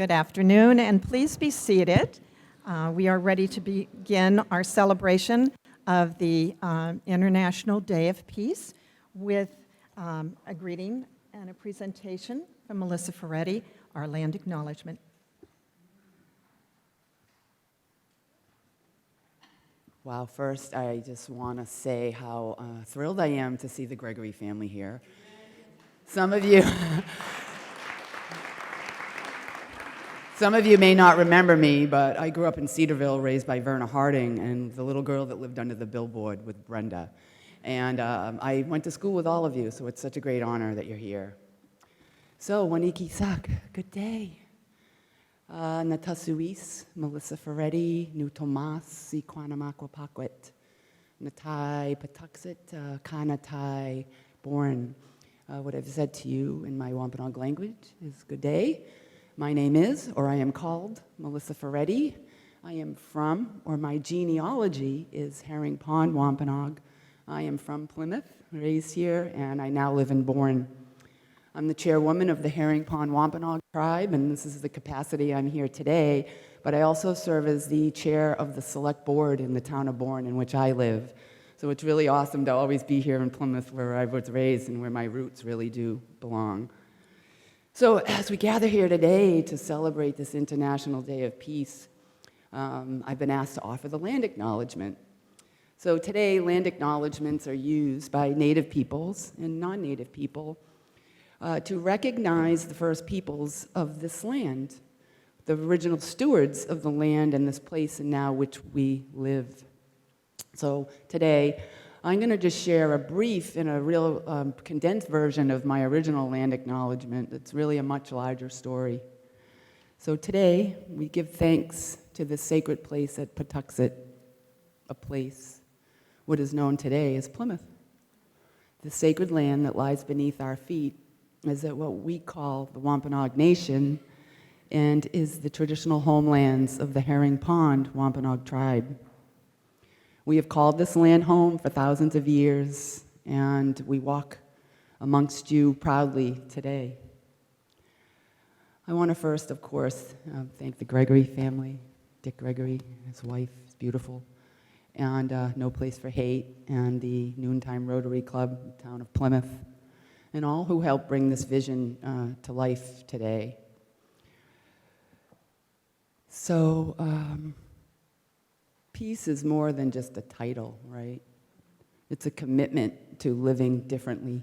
Good afternoon, and please be seated. We are ready to begin our celebration of the International Day of Peace with a greeting and a presentation from Melissa Ferretti, our land acknowledgement. Wow, first I just want to say how thrilled I am to see the Gregory family here. Some of you may not remember me, but I grew up in Cedarville, raised by Verna Harding, and the little girl that lived under the billboard with Brenda. And I went to school with all of you, so it's such a great honor that you're here. So, Waniki Sak, good day. Natasuis, Melissa Ferretti, Nu Tomas, Siquanamakwa Paquet, Natai Patuxet, Kanatai, born. What I've said to you in my Wampanoag language is good day. My name is, or I am called, Melissa Ferretti. I am from, or my genealogy is Herring Pond, Wampanoag. I am from Plymouth, raised here, and I now live in Bourne. I'm the chairwoman of the Herring Pond Wampanoag tribe, and this is the capacity I'm here today, but I also serve as the chair of the select board in the town of Bourne in which I live. So it's really awesome to always be here in Plymouth where I was raised and where my roots really do belong. So as we gather here today to celebrate this International Day of Peace, I've been asked to offer the land acknowledgement. So today, land acknowledgements are used by Native peoples and non-Native people to recognize the first peoples of this land, the original stewards of the land and this place and now which we live. So today, I'm going to just share a brief and a real condensed version of my original land acknowledgement. It's really a much larger story. So today, we give thanks to this sacred place at Patuxet, a place, what is known today as Plymouth. The sacred land that lies beneath our feet is at what we call the Wampanoag Nation and is the traditional homelands of the Herring Pond Wampanoag tribe. We have called this land home for thousands of years, and we walk amongst you proudly today. I want to first, of course, thank the Gregory family, Dick Gregory, his wife, is beautiful, and No Place for Hate, and the Noontime Rotary Club, town of Plymouth, and all who helped bring this vision to life today. So, peace is more than just a title, right? It's a commitment to living differently.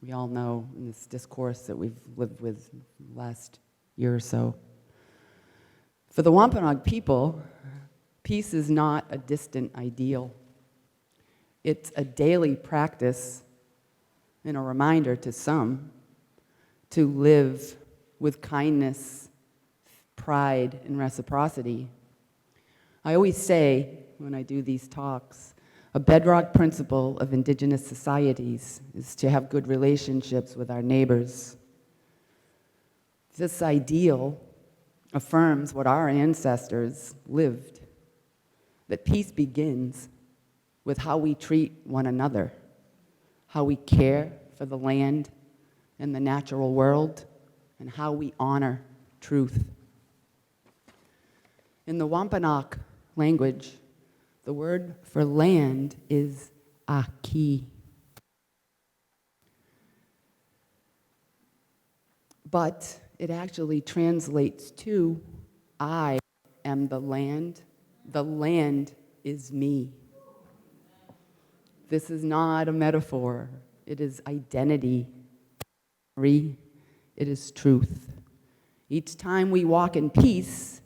We all know in this discourse that we've lived with last year or so. For the Wampanoag people, peace is not a distant ideal. It's a daily practice and a reminder to some to live with kindness, pride, and reciprocity. I always say, when I do these talks, a bedrock principle of indigenous societies is to have good relationships with our neighbors. This ideal affirms what our ancestors lived, that peace begins with how we treat one another, how we care for the land and the natural world, and how we honor truth. In the Wampanoag language, the word for land is aki. But it actually translates to I am the land is me. This is not a metaphor, it is identity. It is truth. Each time we walk in peace,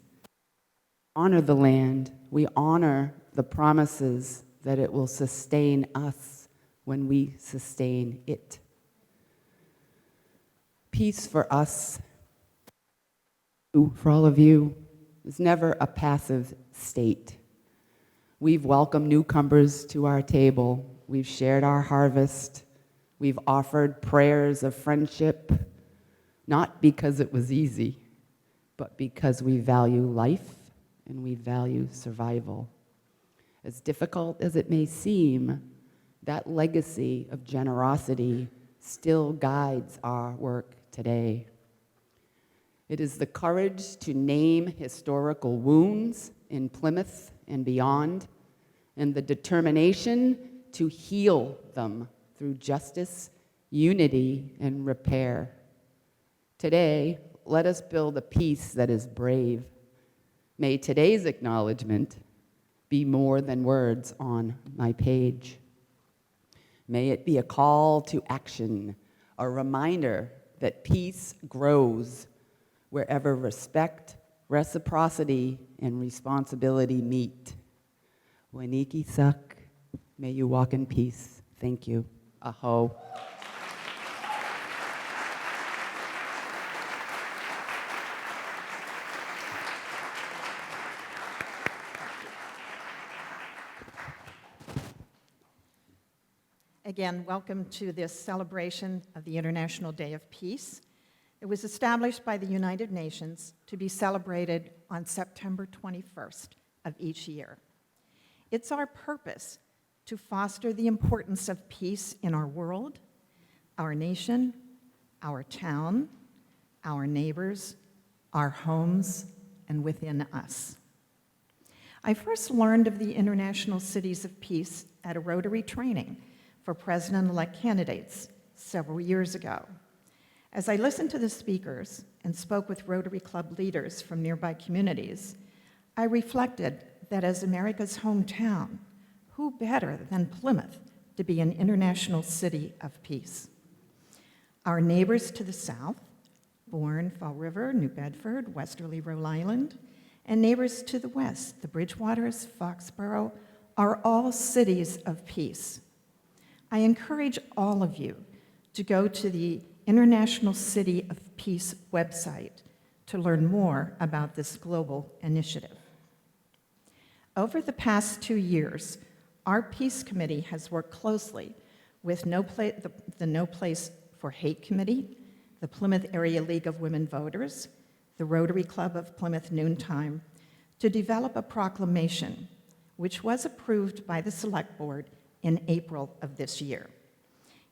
honor the land, we honor the promises that it will sustain us when we sustain it. Peace for us, for all of you, is never a passive state. We've welcomed newcomers to our table. We've shared our harvest. We've offered prayers of friendship, not because it was easy, but because we value life and we value survival. As difficult as it may seem, that legacy of generosity still guides our work today. It is the courage to name historical wounds in Plymouth and beyond, and the determination to heal them through justice, unity, and repair. Today, let us build a peace that is brave. May today's acknowledgement be more than words on my page. May it be a call to action, a reminder that peace grows wherever respect, reciprocity, and responsibility meet. Waniki sak, may you walk in peace. Thank you. Aho. Again, welcome to this celebration of the International Day of Peace. It was established by the United Nations to be celebrated on September 21st of each year. It's our purpose to foster the importance of peace in our world, our nation, our town, our neighbors, our homes, and within us. I first learned of the International Cities of Peace at a Rotary training for president-elect candidates several years ago. As I listened to the speakers and spoke with Rotary Club leaders from nearby communities, I reflected that as America's hometown, who better than Plymouth to be an international city of peace? Our neighbors to the south, Bourne, Fall River, New Bedford, Westerly, Rhode Island, and neighbors to the west, the Bridgewaters, Foxborough, are all cities of peace. I encourage all of you to go to the International City of Peace website to learn more about this global initiative. Over the past 2 years, our Peace Committee has worked closely with the No Place for Hate Committee, the Plymouth Area League of Women Voters, the Rotary Club of Plymouth Noontime, to develop a proclamation which was approved by the Select Board in April of this year.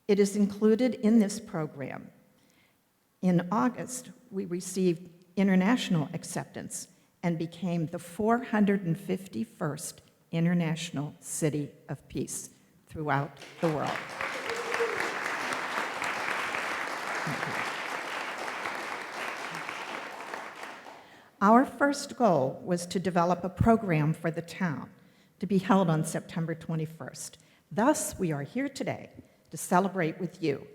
It is included in this program. In August, we received international acceptance and became the 451st International City of Peace throughout the world. Our first goal was to develop a program for the town to be held on September 21st. Thus, we are here today to celebrate with you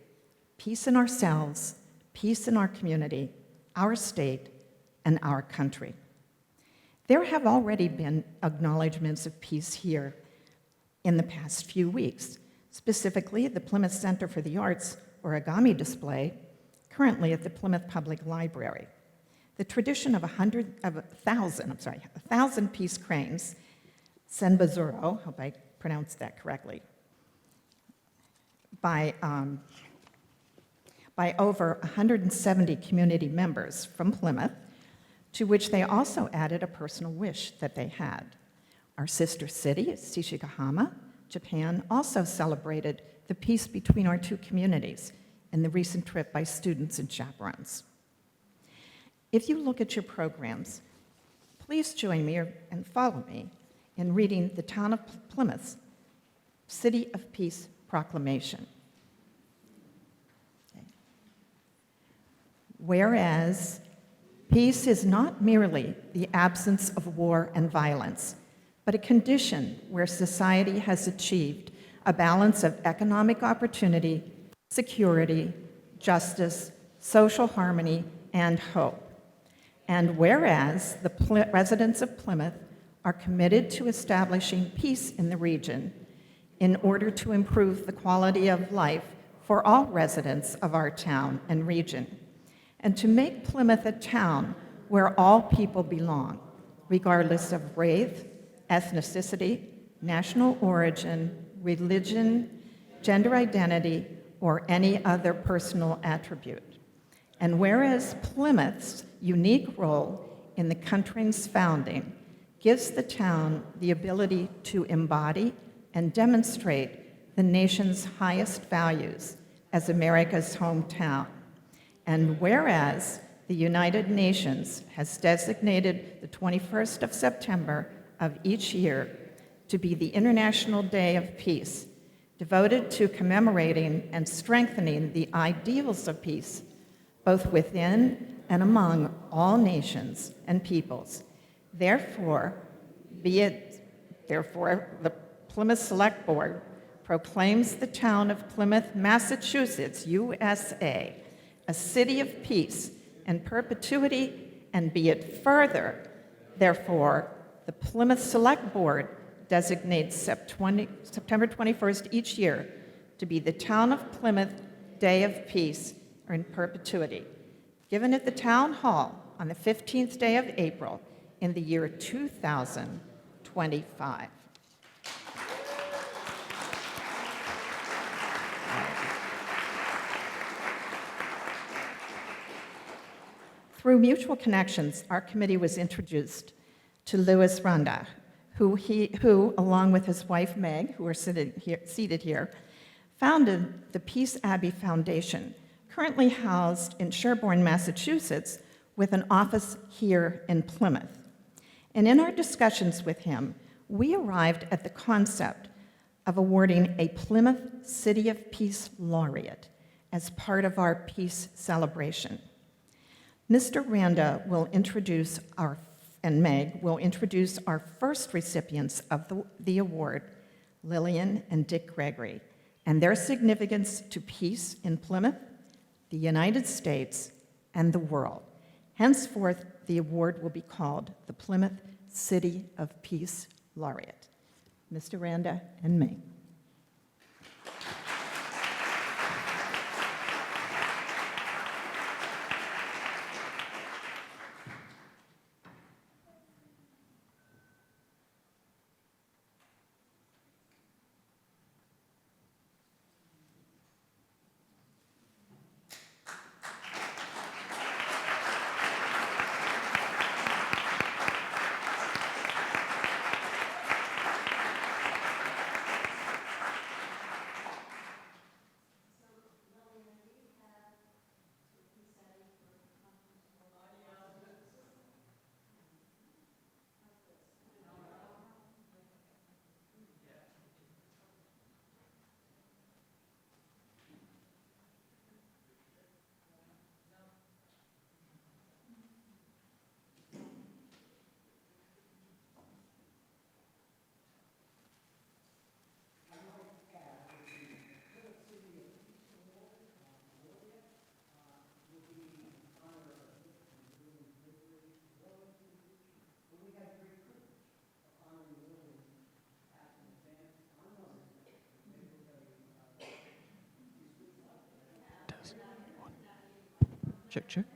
peace in ourselves, peace in our community, our state, and our country. There have already been acknowledgments of peace here in the past few weeks, specifically at the Plymouth Center for the Arts origami display, currently at the Plymouth Public Library. The tradition of 1,000 peace cranes, Senbazuro, hope I pronounced that correctly, by over 170 community members from Plymouth, to which they also added a personal wish that they had. Our sister city, Shishigahama, Japan, also celebrated the peace between our two communities in the recent trip by students and chaperones. If you look at your programs, please join me and follow me in reading the Town of Plymouth's City of Peace Proclamation. Okay. Whereas peace is not merely the absence of war and violence, but a condition where society has achieved a balance of economic opportunity, security, justice, social harmony, and hope. And whereas the residents of Plymouth are committed to establishing peace in the region in order to improve the quality of life for all residents of our town and region, and to make Plymouth a town where all people belong, regardless of race, ethnicity, national origin, religion, gender identity, or any other personal attribute. And whereas Plymouth's unique role in the country's founding gives the town the ability to embody and demonstrate the nation's highest values as America's hometown. And whereas the United Nations has designated the 21st of September of each year to be the International Day of Peace, devoted to commemorating and strengthening the ideals of peace, both within and among all nations and peoples. Therefore, the Plymouth Select Board proclaims the town of Plymouth, Massachusetts, USA, a city of peace and perpetuity, and be it further, therefore, the Plymouth Select Board designates September 21st each year to be the Town of Plymouth Day of Peace or in perpetuity, given at the Town Hall on the 15th day of April in the year 2025. Through mutual connections, our committee was introduced to Louis Randa, who, along with his wife Meg, who are seated here, founded the Peace Abbey Foundation, currently housed in Sherborne, Massachusetts, with an office here in Plymouth. And in our discussions with him, we arrived at the concept of awarding a Plymouth City of Peace laureate as part of our peace celebration. Mr. Randa will introduce and Meg will introduce our first recipients of the award, Lillian and Dick Gregory, and their significance to peace in Plymouth, the United States, and the world. Henceforth, the award will be called the Plymouth City of Peace Laureate. Mr. Randa and Meg.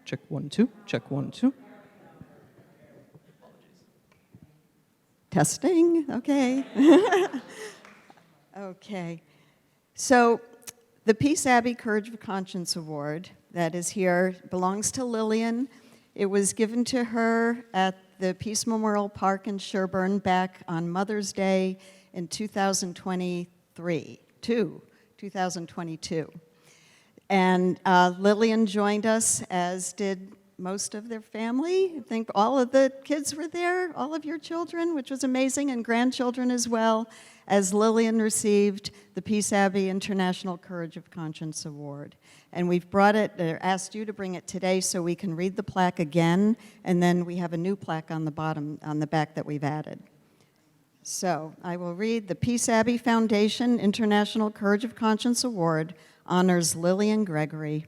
Check, 1, 2, check, 1, 2. Testing, okay. Okay. So the Peace Abbey Courage of Conscience Award that is here belongs to Lillian. It was given to her at the Peace Memorial Park in Sherborne back on Mother's Day in 2022. And Lillian joined us, as did most of their family. I think all of the kids were there, all of your children, which was amazing, and grandchildren as well, as Lillian received the Peace Abbey International Courage of Conscience Award. And we've brought it, asked you to bring it today so we can read the plaque again, and then we have a new plaque on the bottom, on the back that we've added. So I will read: the Peace Abbey Foundation International Courage of Conscience Award honors Lillian Gregory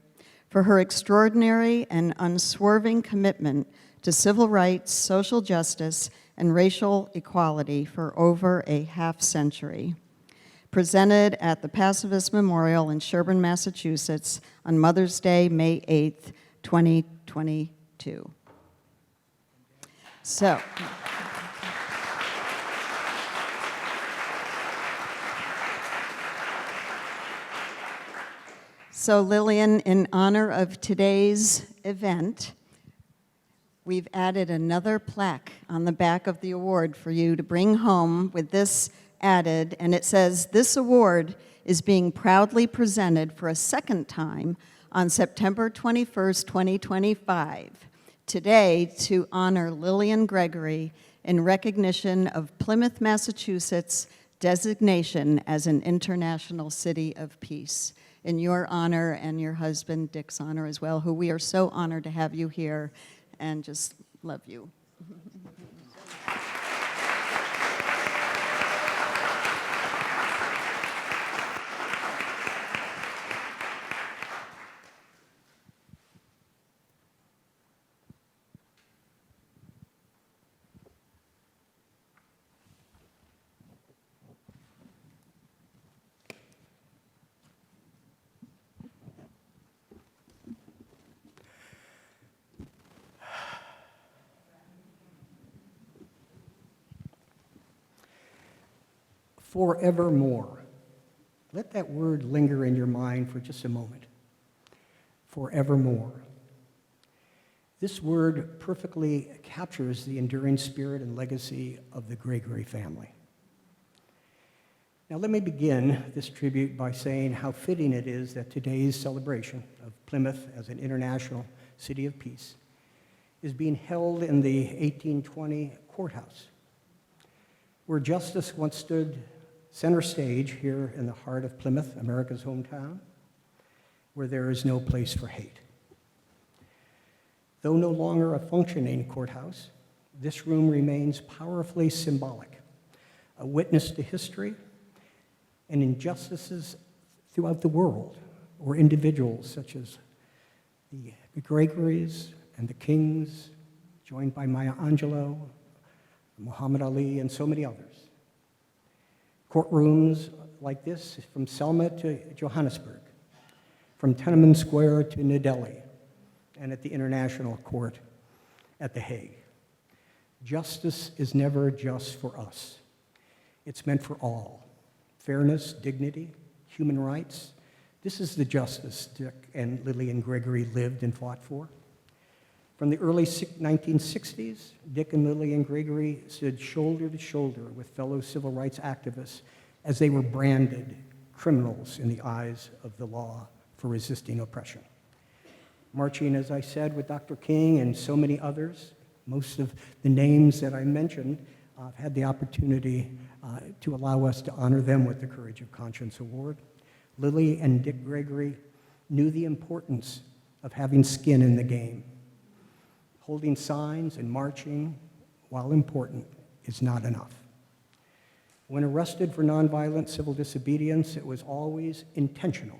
for her extraordinary and unswerving commitment to civil rights, social justice, and racial equality for over a half-century. Presented at the Pacifist Memorial in Sherborne, Massachusetts on Mother's Day, May 8th, 2022. So Lillian, in honor of today's event, we've added another plaque on the back of the award for you to bring home with this added, and it says, "This award is being proudly presented for a second time on September 21st, 2025, today to honor Lillian Gregory in recognition of Plymouth, Massachusetts' designation as an International City of Peace. In your honor and your husband Dick's honor as well, who we are so honored to have you here and just love you. Forevermore. Let that word linger in your mind for just a moment. Forevermore. This word perfectly captures the enduring spirit and legacy of the Gregory family. Now let me begin this tribute by saying how fitting it is that today's celebration of Plymouth as an international city of peace is being held in the 1820 courthouse, where justice once stood center stage here in the heart of Plymouth, America's hometown, where there is no place for hate. Though no longer a functioning courthouse, this room remains powerfully symbolic, a witness to history and injustices throughout the world, or individuals such as the Gregorys and the Kings, joined by Maya Angelou, Muhammad Ali, and so many others. Courtrooms like this from Selma to Johannesburg, from Tiananmen Square to New Delhi, and at the International Court at The Hague. Justice is never just for us. It's meant for all. Fairness, dignity, human rights. This is the justice Dick and Lillian Gregory lived and fought for. From the early 1960s, Dick and Lillian Gregory stood shoulder to shoulder with fellow civil rights activists as they were branded criminals in the eyes of the law for resisting oppression. Marching, as I said, with Dr. King and so many others, most of the names that I mentioned, I've had the opportunity to allow us to honor them with the Courage of Conscience Award. Lily and Dick Gregory knew the importance of having skin in the game. Holding signs and marching, while important, is not enough. When arrested for nonviolent civil disobedience, it was always intentional.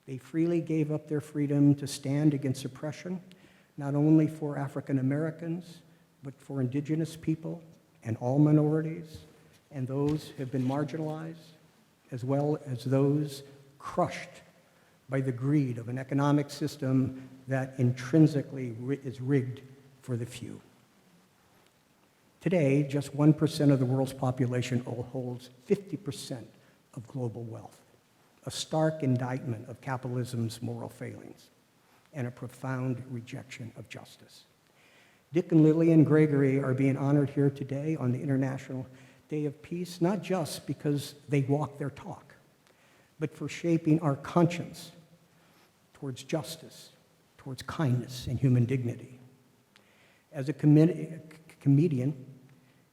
They freely gave up their freedom to stand against oppression, not only for African Americans, but for indigenous people and all minorities, and those who have been marginalized, as well as those crushed by the greed of an economic system that intrinsically is rigged for the few. Today, just 1% of the world's population holds 50% of global wealth, a stark indictment of capitalism's moral failings and a profound rejection of justice. Dick and Lillian Gregory are being honored here today on the International Day of Peace, not just because they walk their talk, but for shaping our conscience towards justice, towards kindness and human dignity. As a comedian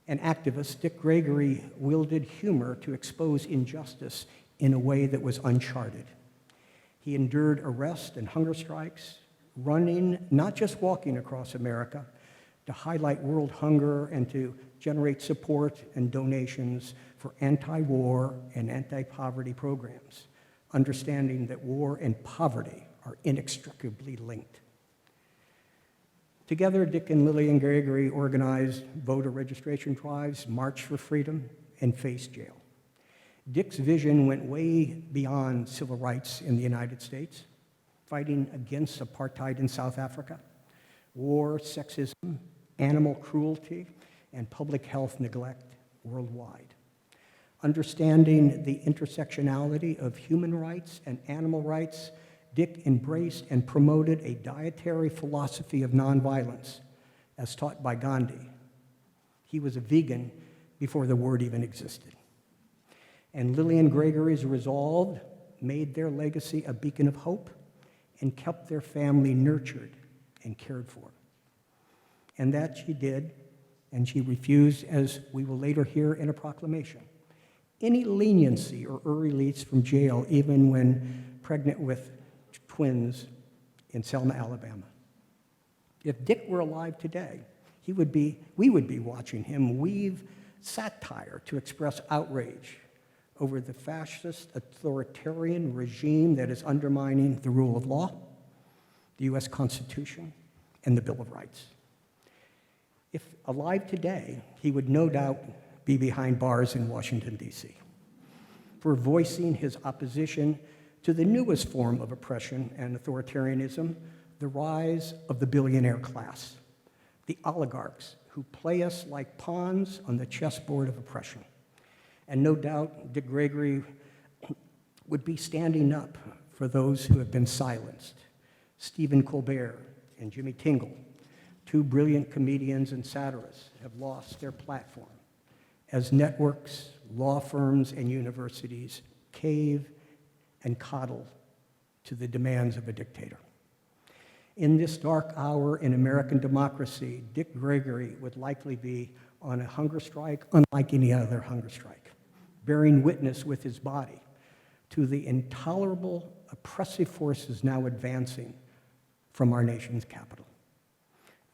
and activist, Dick Gregory wielded humor to expose injustice in a way that was uncharted. He endured arrest and hunger strikes, running, not just walking across America, to highlight world hunger and to generate support and donations for anti-war and anti-poverty programs, understanding that war and poverty are inextricably linked. Together, Dick and Lillian Gregory organized voter registration drives, marched for freedom, and faced jail. Dick's vision went way beyond civil rights in the United States, fighting against apartheid in South Africa, war, sexism, animal cruelty, and public health neglect worldwide. Understanding the intersectionality of human rights and animal rights, Dick embraced and promoted a dietary philosophy of nonviolence as taught by Gandhi. He was a vegan before the word even existed. And Lillian Gregory's resolve made their legacy a beacon of hope and kept their family nurtured and cared for. And that she did, and she refused, as we will later hear in a proclamation, any leniency or early release from jail, even when pregnant with twins in Selma, Alabama. If Dick were alive today, we would be watching him weave satire to express outrage over the fascist authoritarian regime that is undermining the rule of law, the U.S. Constitution, and the Bill of Rights. If alive today, he would no doubt be behind bars in Washington, D.C., for voicing his opposition to the newest form of oppression and authoritarianism, the rise of the billionaire class, the oligarchs who play us like pawns on the chessboard of oppression. And no doubt Dick Gregory would be standing up for those who have been silenced. Stephen Colbert and Jimmy Tingle, two brilliant comedians and satirists, have lost their platform as networks, law firms, and universities cave and coddle to the demands of a dictator. In this dark hour in American democracy, Dick Gregory would likely be on a hunger strike unlike any other hunger strike, bearing witness with his body to the intolerable oppressive forces now advancing from our nation's capital.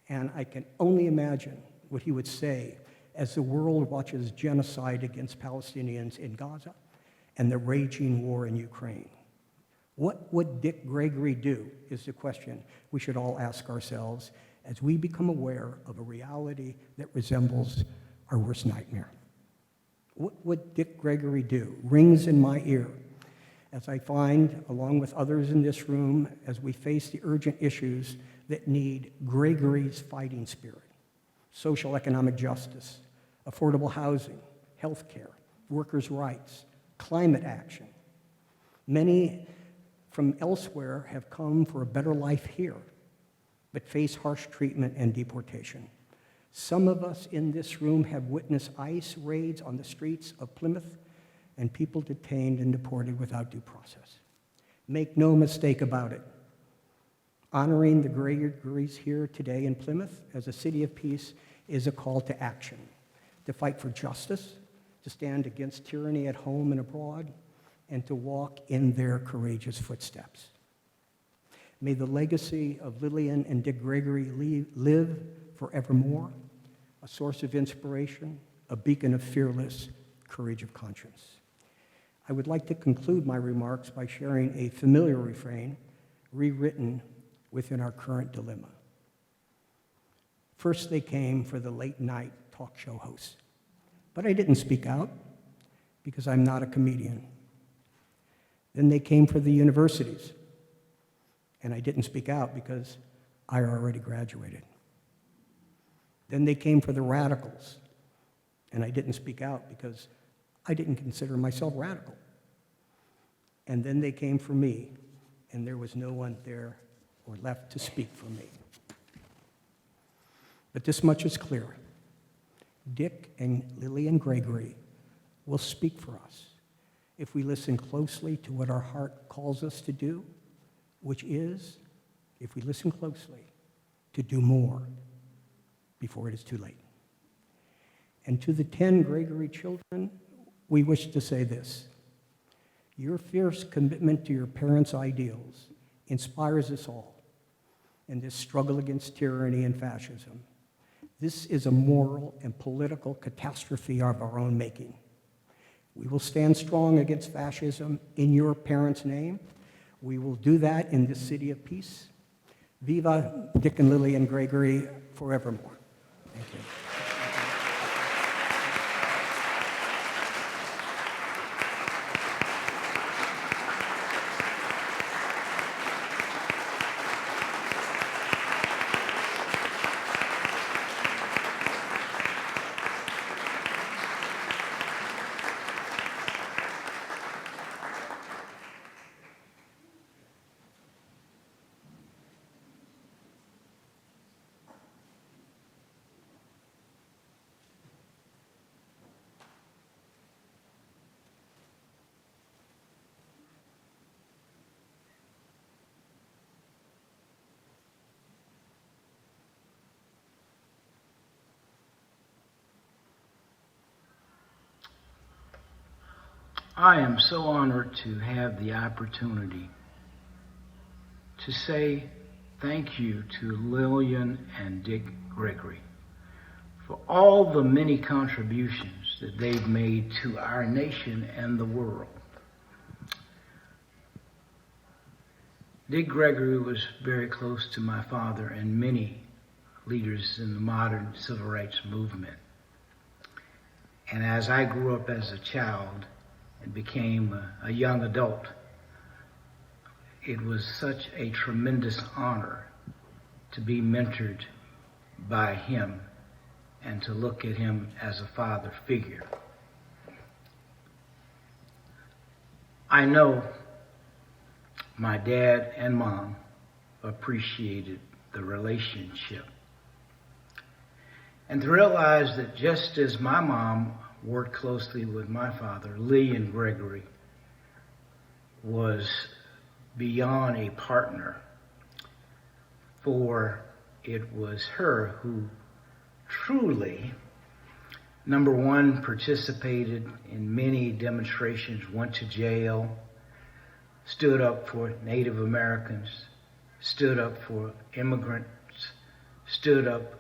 And I can only imagine what he would say as the world watches genocide against Palestinians in Gaza and the raging war in Ukraine. What would Dick Gregory do is the question we should all ask ourselves as we become aware of a reality that resembles our worst nightmare. What would Dick Gregory do? Rings in my ear as I find, along with others in this room, as we face the urgent issues that need Gregory's fighting spirit: social economic justice, affordable housing, health care, workers' rights, climate action. Many from elsewhere have come for a better life here, but face harsh treatment and deportation. Some of us in this room have witnessed ICE raids on the streets of Plymouth and people detained and deported without due process. Make no mistake about it. Honoring the Gregorys here today in Plymouth as a city of peace is a call to action, to fight for justice, to stand against tyranny at home and abroad, and to walk in their courageous footsteps. May the legacy of Lillian and Dick Gregory live forevermore, a source of inspiration, a beacon of fearless courage of conscience. I would like to conclude my remarks by sharing a familiar refrain rewritten within our current dilemma. First they came for the late night talk show hosts, but I didn't speak out because I'm not a comedian. Then they came for the universities, and I didn't speak out because I already graduated. Then they came for the radicals, and I didn't speak out because I didn't consider myself radical. And then they came for me, and there was no one there or left to speak for me. But this much is clear. Dick and Lillian Gregory will speak for us if we listen closely to what our heart calls us to do, which is, if we listen closely, to do more before it is too late. And to the 10 Gregory children, we wish to say this: your fierce commitment to your parents' ideals inspires us all in this struggle against tyranny and fascism. This is a moral and political catastrophe of our own making. We will stand strong against fascism in your parents' name. We will do that in this city of peace. Viva Dick and Lillian Gregory forevermore. Thank you. I am so honored to have the opportunity to say thank you to Lillian and Dick Gregory for all the many contributions that they've made to our nation and the world. Dick Gregory was very close to my father and many leaders in the modern civil rights movement. And as I grew up as a child and became a young adult, it was such a tremendous honor to be mentored by him and to look at him as a father figure. I know my dad and mom appreciated the relationship. And to realize that just as my mom worked closely with my father, Lillian Gregory was beyond a partner, for it was her who truly, number one, participated in many demonstrations, went to jail, stood up for Native Americans, stood up for immigrants, stood up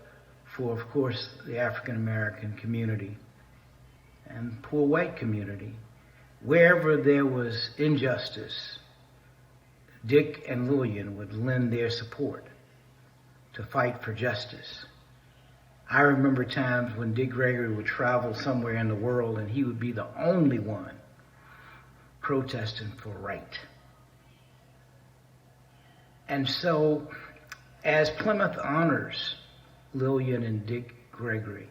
for, of course, the African American community and poor white community. Wherever there was injustice, Dick and Lillian would lend their support to fight for justice. I remember times when Dick Gregory would travel somewhere in the world and he would be the only one protesting for right. And so, as Plymouth honors Lillian and Dick Gregory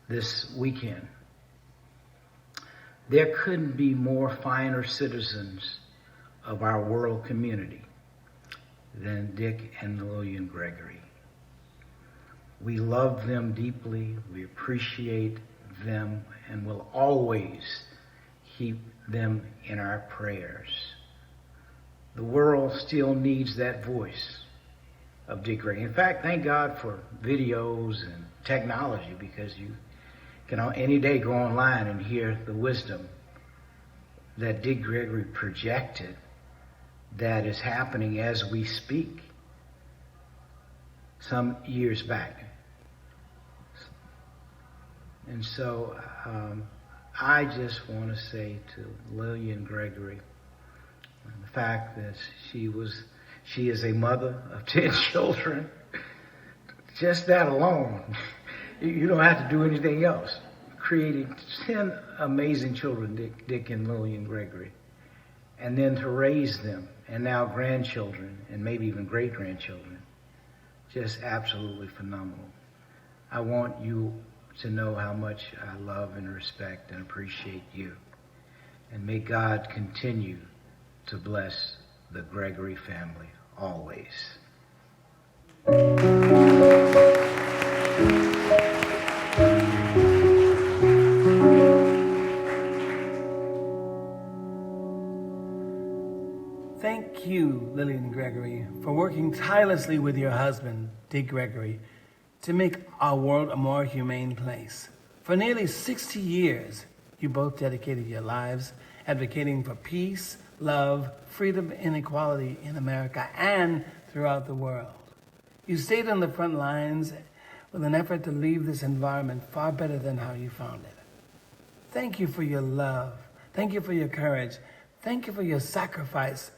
this weekend, there couldn't be more finer citizens of our world community than Dick and Lillian Gregory. We love them deeply, we appreciate them, and will always keep them in our prayers. The world still needs that voice of Dick Gregory. In fact, thank God for videos and technology, because you can any day go online and hear the wisdom that Dick Gregory projected that is happening as we speak some years back. And so I just want to say to Lillian Gregory, the fact that she is a mother of 10 children, just that alone, you don't have to do anything else. Creating 10 amazing children, Dick and Lillian Gregory, and then to raise them, and now grandchildren, and maybe even great-grandchildren, just absolutely phenomenal. I want you to know how much I love and respect and appreciate you. And may God continue to bless the Gregory family always. Thank you, Lillian Gregory, for working tirelessly with your husband, Dick Gregory, to make our world a more humane place. For nearly 60 years, you both dedicated your lives advocating for peace, love, freedom, and equality in America and throughout the world. You stayed on the front lines with an effort to leave this environment far better than how you found it. Thank you for your love. Thank you for your courage. Thank you for your sacrifice.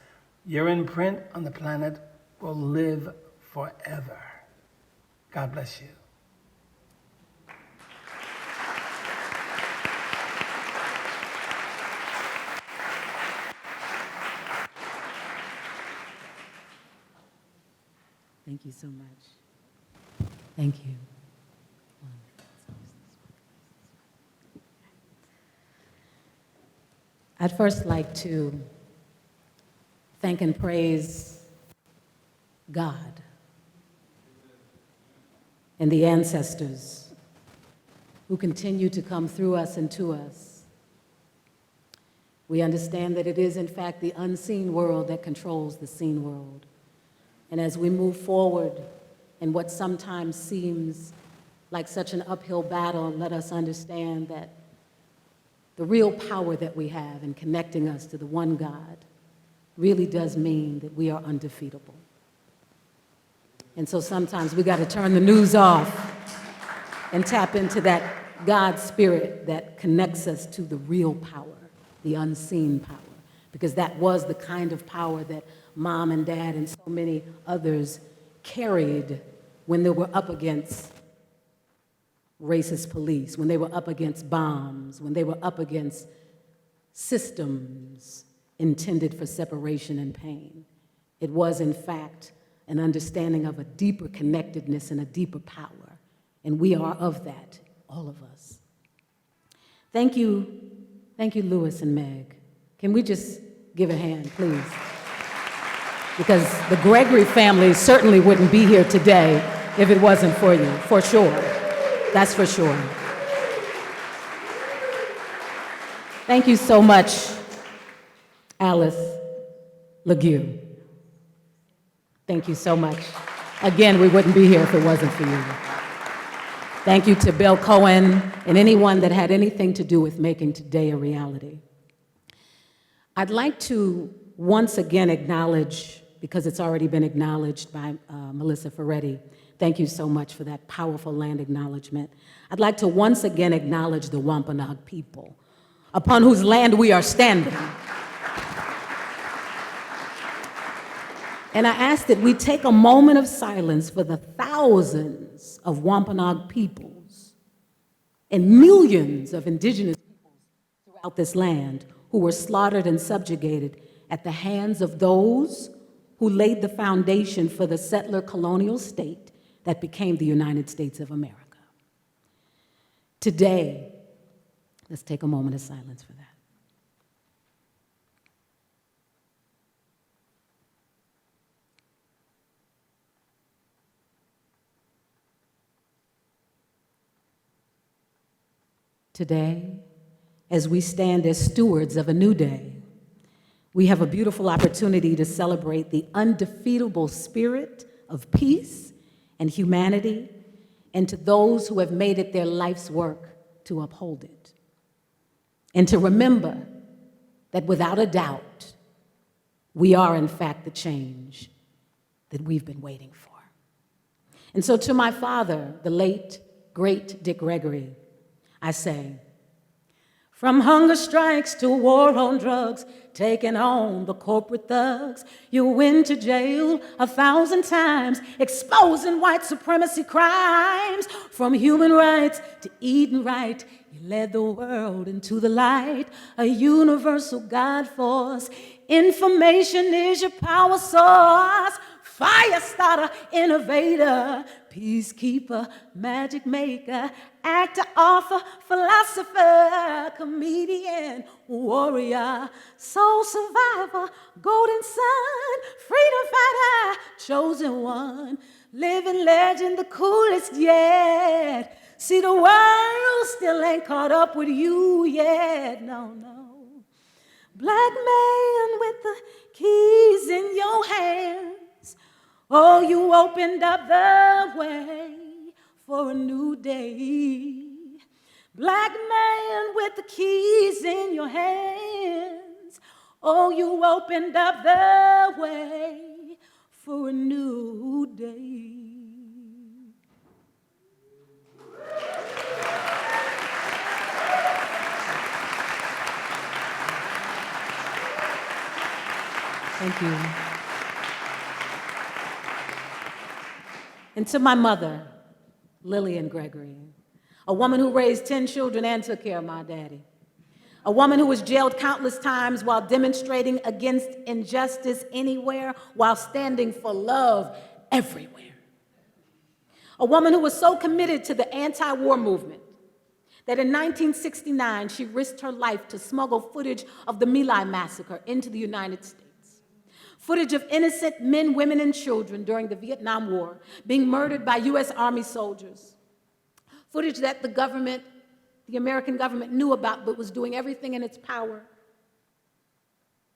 Your imprint on the planet will live forever. God bless you. Thank you so much. Thank you. I'd first like to thank and praise God and the ancestors who continue to come through us and to us. We understand that it is, in fact, the unseen world that controls the seen world. And as we move forward in what sometimes seems like such an uphill battle, let us understand that the real power that we have in connecting us to the one God really does mean that we are undefeatable. And so sometimes we got to turn the news off and tap into that God spirit that connects us to the real power, the unseen power, because that was the kind of power that Mom and Dad and so many others carried when they were up against racist police, when they were up against bombs, when they were up against systems intended for separation and pain. It was, in fact, an understanding of a deeper connectedness and a deeper power. And we are of that, all of us. Thank you, Louis and Meg. Can we just give a hand, please? Because the Gregory family certainly wouldn't be here today if it wasn't for you, for sure. That's for sure. Thank you so much, Alice Legue. Thank you so much. Again, we wouldn't be here if it wasn't for you. Thank you to Bill Cohen and anyone that had anything to do with making today a reality. I'd like to once again acknowledge, because it's already been acknowledged by Melissa Ferretti, thank you so much for that powerful land acknowledgement. I'd like to once again acknowledge the Wampanoag people, upon whose land we are standing. And I ask that we take a moment of silence for the thousands of Wampanoag peoples and millions of indigenous peoples throughout this land who were slaughtered and subjugated at the hands of those who laid the foundation for the settler colonial state that became the United States of America. Today, let's take a moment of silence for that. Today, as we stand as stewards of a new day, we have a beautiful opportunity to celebrate the undefeatable spirit of peace and humanity, and to those who have made it their life's work to uphold it. And to remember that without a doubt, we are in fact the change that we've been waiting for. And so to my father, the late, great Dick Gregory, I say, from hunger strikes to war on drugs, taking on the corporate thugs, you went to jail 1,000 times, exposing white supremacy crimes. From human rights to eating right, you led the world into the light, a universal God force. Information is your power source. Fire starter, innovator, peacekeeper, magic maker, actor, author, philosopher, comedian, warrior, soul survivor, golden son, freedom fighter, chosen one, living legend, the coolest yet. See, the world still ain't caught up with you yet, no, no. Black man with the keys in your hand. Oh, you opened up the way for a new day. Black man with the keys in your hands. Oh, you opened up the way for a new day. Thank you. And to my mother, Lillian Gregory, a woman who raised 10 children and took care of my daddy. A woman who was jailed countless times while demonstrating against injustice anywhere, while standing for love everywhere. A woman who was so committed to the anti-war movement that in 1969, she risked her life to smuggle footage of the My Lai massacre into the United States. Footage of innocent men, women, and children during the Vietnam War being murdered by U.S. Army soldiers. Footage that the American government knew about, but was doing everything in its power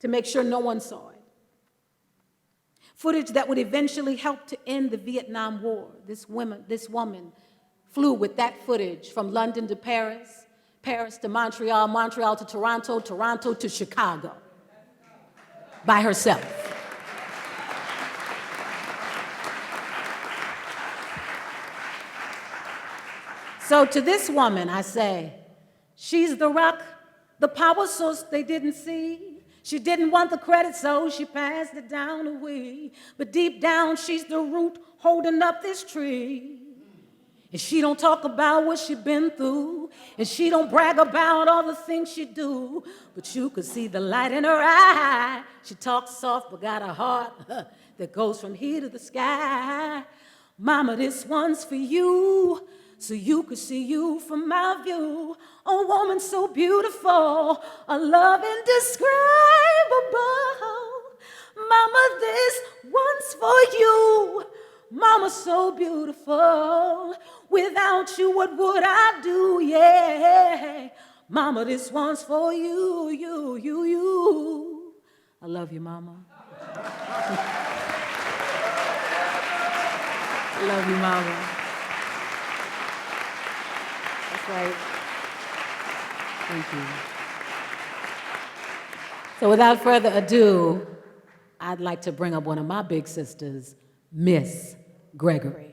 to make sure no one saw it. Footage that would eventually help to end the Vietnam War. This woman flew with that footage from London to Paris, Paris to Montreal, Montreal to Toronto, Toronto to Chicago by herself. So to this woman, I say, she's the rock, the power source they didn't see. She didn't want the credit, so she passed it down to we. But deep down, she's the root holding up this tree. And she don't talk about what she been through. And she don't brag about all the things she do. But you could see the light in her eye. She talks soft, but got a heart that goes from here to the sky. Mama, this one's for you, so you could see you from my view. A woman so beautiful, a love indescribable. Mama, this one's for you. Mama, so beautiful. Without you, what would I do? Yeah. Mama, this one's for you, you. I love you, Mama. I love you, Mama. That's right. Thank you. So without further ado, I'd like to bring up one of my big sisters, Miss Gregory.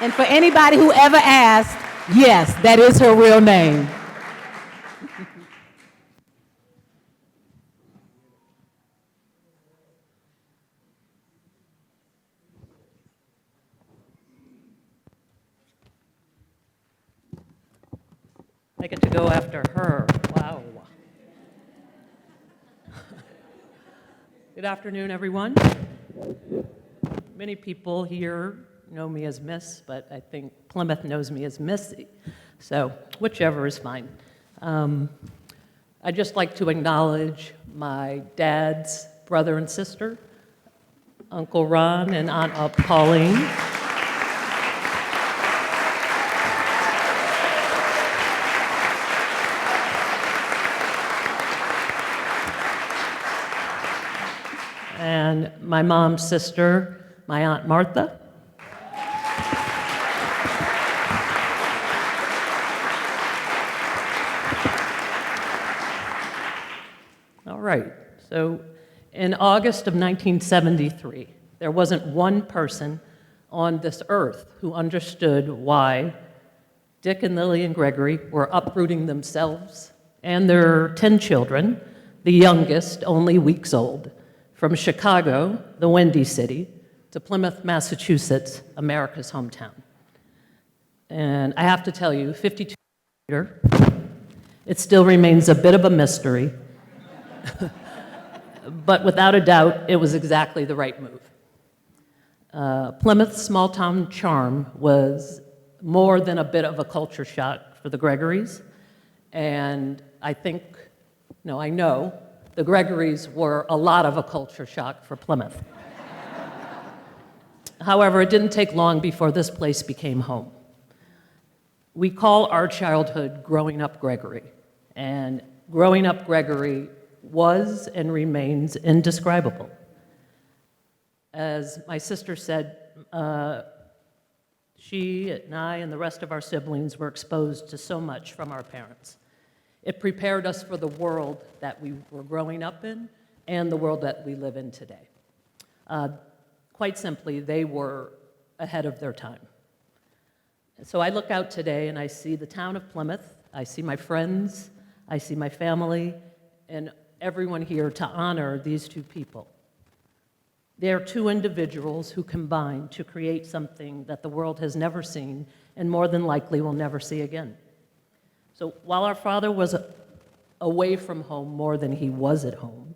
And for anybody who ever asked, yes, that is her real name. I get to go after her. Wow. Good afternoon, everyone. Many people here know me as Miss, but I think Plymouth knows me as Missy. So whichever is fine. I'd just like to acknowledge my dad's brother and sister, Uncle Ron and Aunt Pauline. And my mom's sister, my Aunt Martha. All right, so in August of 1973, there wasn't one person on this earth who understood why Dick and Lillian Gregory were uprooting themselves and their 10 children, the youngest only weeks old, from Chicago, the Windy City, to Plymouth, Massachusetts, America's hometown. And I have to tell you, 52 years later, it still remains a bit of a mystery, but without a doubt, it was exactly the right move. Plymouth's small-town charm was more than a bit of a culture shock for the Gregorys, and I know the Gregorys were a lot of a culture shock for Plymouth. However, it didn't take long before this place became home. We call our childhood growing up Gregory, and growing up Gregory was and remains indescribable. As my sister said, she and I and the rest of our siblings were exposed to so much from our parents. It prepared us for the world that we were growing up in and the world that we live in today. Quite simply, they were ahead of their time. So I look out today and I see the town of Plymouth, I see my friends, I see my family, and everyone here to honor these two people. They're two individuals who combined to create something that the world has never seen and more than likely will never see again. So while our father was away from home more than he was at home,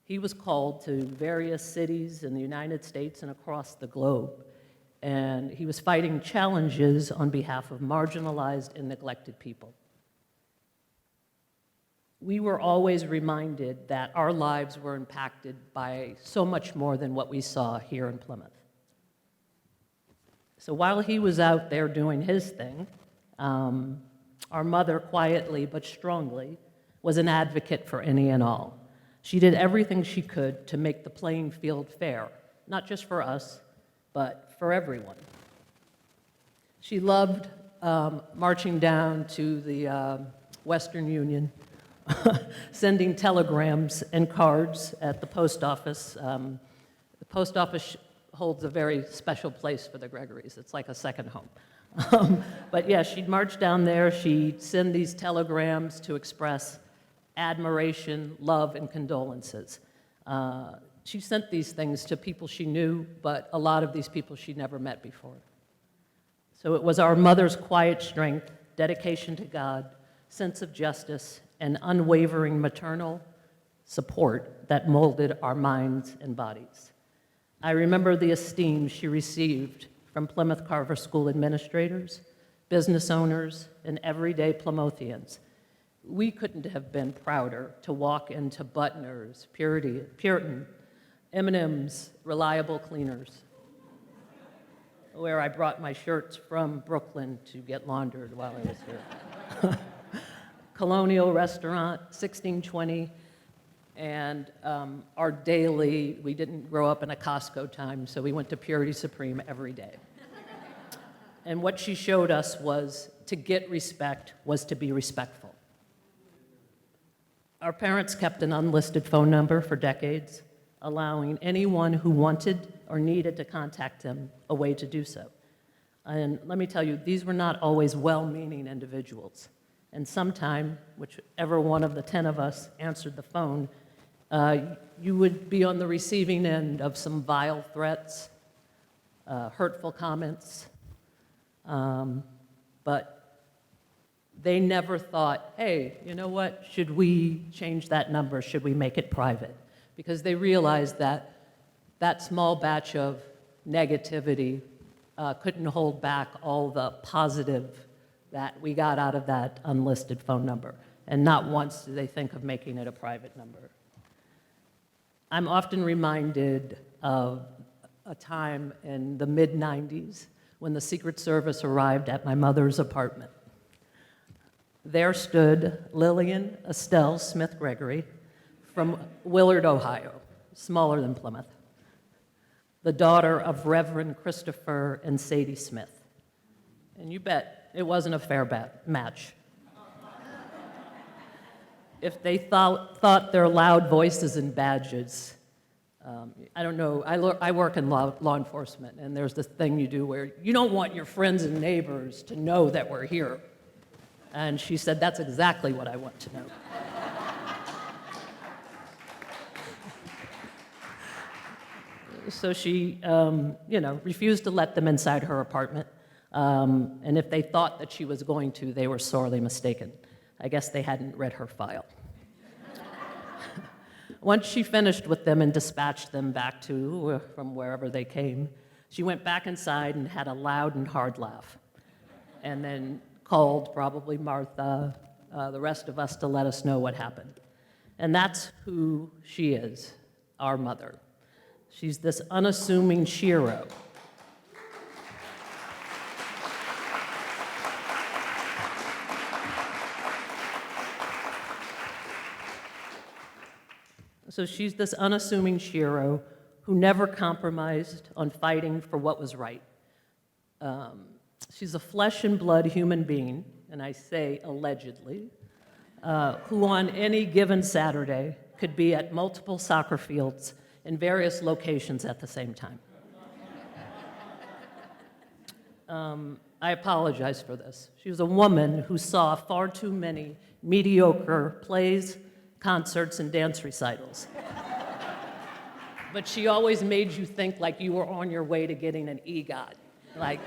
he was called to various cities in the United States and across the globe, and he was fighting challenges on behalf of marginalized and neglected people. We were always reminded that our lives were impacted by so much more than what we saw here in Plymouth. So while he was out there doing his thing, our mother, quietly but strongly, was an advocate for any and all. She did everything she could to make the playing field fair, not just for us, but for everyone. She loved marching down to the Western Union, sending telegrams and cards at the post office. The post office holds a very special place for the Gregorys. It's like a second home. But yeah, she'd march down there. She'd send these telegrams to express admiration, love, and condolences. She sent these things to people she knew, but a lot of these people she'd never met before. So it was our mother's quiet strength, dedication to God, sense of justice, and unwavering maternal support that molded our minds and bodies. I remember the esteem she received from Plymouth Carver School administrators, business owners, and everyday Plymouthians. We couldn't have been prouder to walk into Butner's, Puritan, M&M's, Reliable Cleaners, where I brought my shirts from Brooklyn to get laundered while I was here. Colonial Restaurant, 1620, and our daily, we didn't grow up in a Costco time, so we went to Purity Supreme every day. And what she showed us was to get respect was to be respectful. Our parents kept an unlisted phone number for decades, allowing anyone who wanted or needed to contact them a way to do so. And let me tell you, these were not always well-meaning individuals. And sometime, whichever one of the 10 of us answered the phone, you would be on the receiving end of some vile threats, hurtful comments, but they never thought, hey, you know what, should we change that number? Should we make it private? Because they realized that that small batch of negativity couldn't hold back all the positive that we got out of that unlisted phone number. And not once did they think of making it a private number. I'm often reminded of a time in the mid-90s when the Secret Service arrived at my mother's apartment. There stood Lillian Estelle Smith Gregory from Willard, Ohio, smaller than Plymouth, the daughter of Reverend Christopher and Sadie Smith. And you bet it wasn't a fair match. If they thought their loud voices and badges, I don't know, I work in law enforcement, and there's this thing you do where you don't want your friends and neighbors to know that we're here. And she said, that's exactly what I want to know. So she, refused to let them inside her apartment. And if they thought that she was going to, they were sorely mistaken. I guess they hadn't read her file. Once she finished with them and dispatched them back to from wherever they came, she went back inside and had a loud and hard laugh. And then called probably Martha, the rest of us, to let us know what happened. And that's who she is, our mother. She's this unassuming shero. So she's this unassuming shero who never compromised on fighting for what was right. She's a flesh and blood human being, and I say allegedly, who on any given Saturday could be at multiple soccer fields in various locations at the same time. I apologize for this. She was a woman who saw far too many mediocre plays, concerts, and dance recitals. But she always made you think like you were on your way to getting an EGOT. Like,